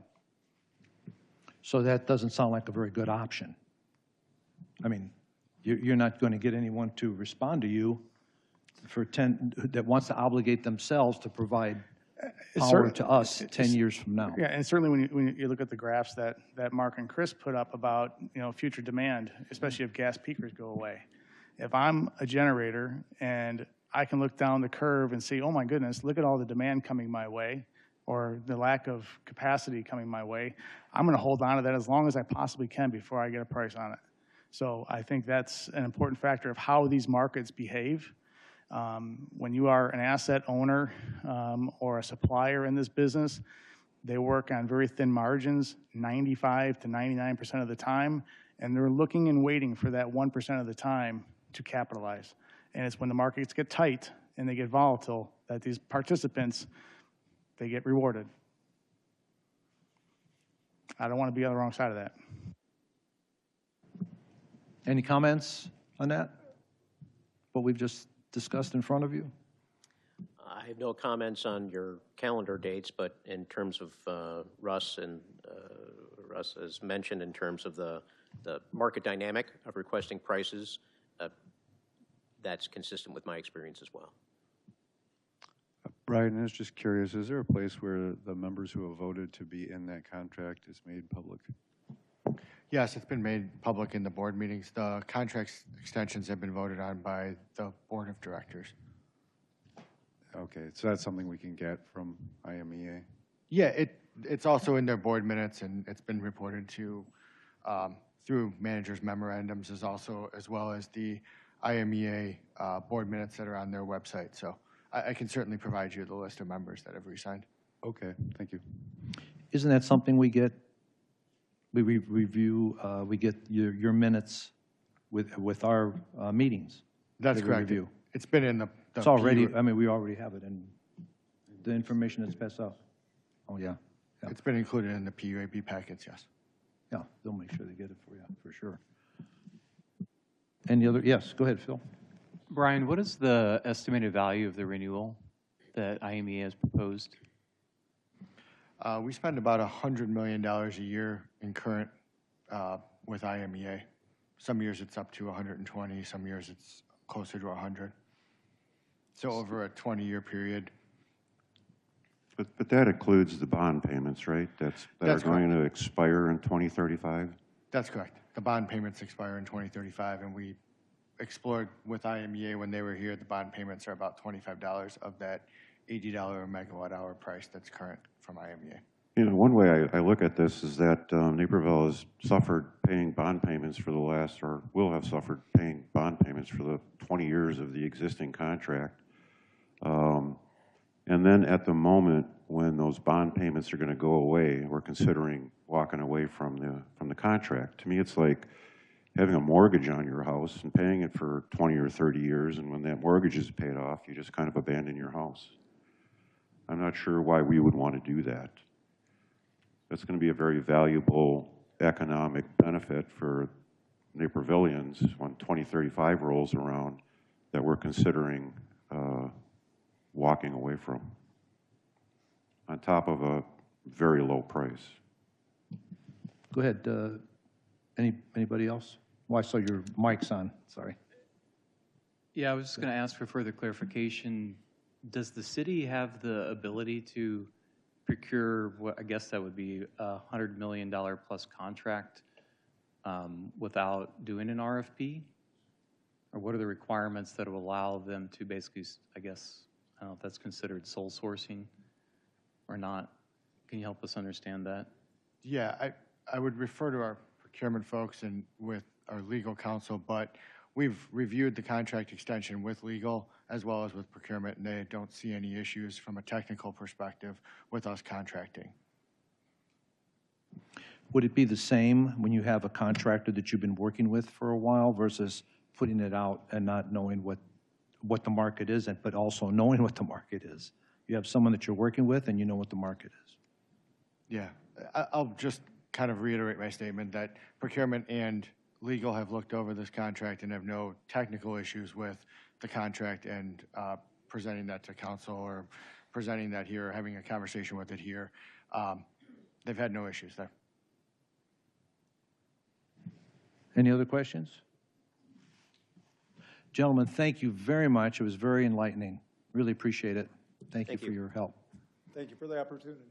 So that doesn't sound like a very good option. I mean, you're not going to get anyone to respond to you that wants to obligate themselves to provide power to us 10 years from now. Yeah, and certainly when you look at the graphs that Mark and Chris put up about future demand, especially if gas peakers go away. If I'm a generator and I can look down the curve and see, oh my goodness, look at all the demand coming my way, or the lack of capacity coming my way, I'm going to hold on to that as long as I possibly can before I get a price on it. So I think that's an important factor of how these markets behave. When you are an asset owner or a supplier in this business, they work on very thin margins, 95 to 99% of the time, and they're looking and waiting for that 1% of the time to capitalize. And it's when the markets get tight and they get volatile that these participants, they get rewarded. I don't want to be on the wrong side of that. Any comments on that? What we've just discussed in front of you? I have no comments on your calendar dates, but in terms of Russ has mentioned in terms of the market dynamic of requesting prices, that's consistent with my experience as well. Brian, I was just curious, is there a place where the members who have voted to be in that contract is made public? Yes, it's been made public in the board meetings. The contract extensions have been voted on by the board of directors. Okay, so that's something we can get from IMEA? Yeah, it's also in their board minutes, and it's been reported to through managers' memorandums, as well as the IMEA board minutes that are on their website. So I can certainly provide you the list of members that have re-signed. Okay, thank you. Isn't that something we get? We review, we get your minutes with our meetings. That's correct. Review. It's been in the It's already, I mean, we already have it in the information that's passed out. Oh, yeah. Yeah. It's been included in the PUAB packets, yes. Yeah, they'll make sure they get it for you, for sure. Any other, yes, go ahead, Phil. Brian, what is the estimated value of the renewal that IMEA has proposed? We spend about $100 million a year in current with IMEA. Some years it's up to 120, some years it's closer to 100. So over a 20-year period. But that includes the bond payments, right? That That's are going to expire in 2035? That's correct. The bond payments expire in 2035, and we explored with IMEA when they were here, the bond payments are about $25 of that $80 a megawatt hour price that's current from IMEA. You know, one way I look at this is that Naperville has suffered paying bond payments for the last, or will have suffered paying bond payments for the 20 years of the existing contract. And then at the moment when those bond payments are going to go away, we're considering walking away from the contract. To me, it's like having a mortgage on your house and paying it for 20 or 30 years, and when that mortgage is paid off, you just kind of abandon your house. I'm not sure why we would want to do that. That's going to be a very valuable economic benefit for Napervillians when 2035 rolls around that we're considering walking away from, on top of a very low price. Go ahead. Anybody else? Oh, I saw your mic's on. Sorry. Yeah, I was just going to ask for further clarification. Does the city have the ability to procure what I guess that would be a $100 million plus contract without doing an RFP? Or what are the requirements that will allow them to basically, I guess, I don't know if that's considered sole sourcing or not. Can you help us understand that? Yeah, I would refer to our procurement folks and with our legal counsel, but we've reviewed the contract extension with legal as well as with procurement, and they don't see any issues from a technical perspective with us contracting. Would it be the same when you have a contractor that you've been working with for a while versus putting it out and not knowing what the market is, but also knowing what the market is? You have someone that you're working with and you know what the market is. Yeah, I'll just kind of reiterate my statement that procurement and legal have looked over this contract and have no technical issues with the contract and presenting that to council or presenting that here, or having a conversation with it here. They've had no issues there. Any other questions? Gentlemen, thank you very much. It was very enlightening. Really appreciate it. Thank you for your help. Thank you for the opportunity.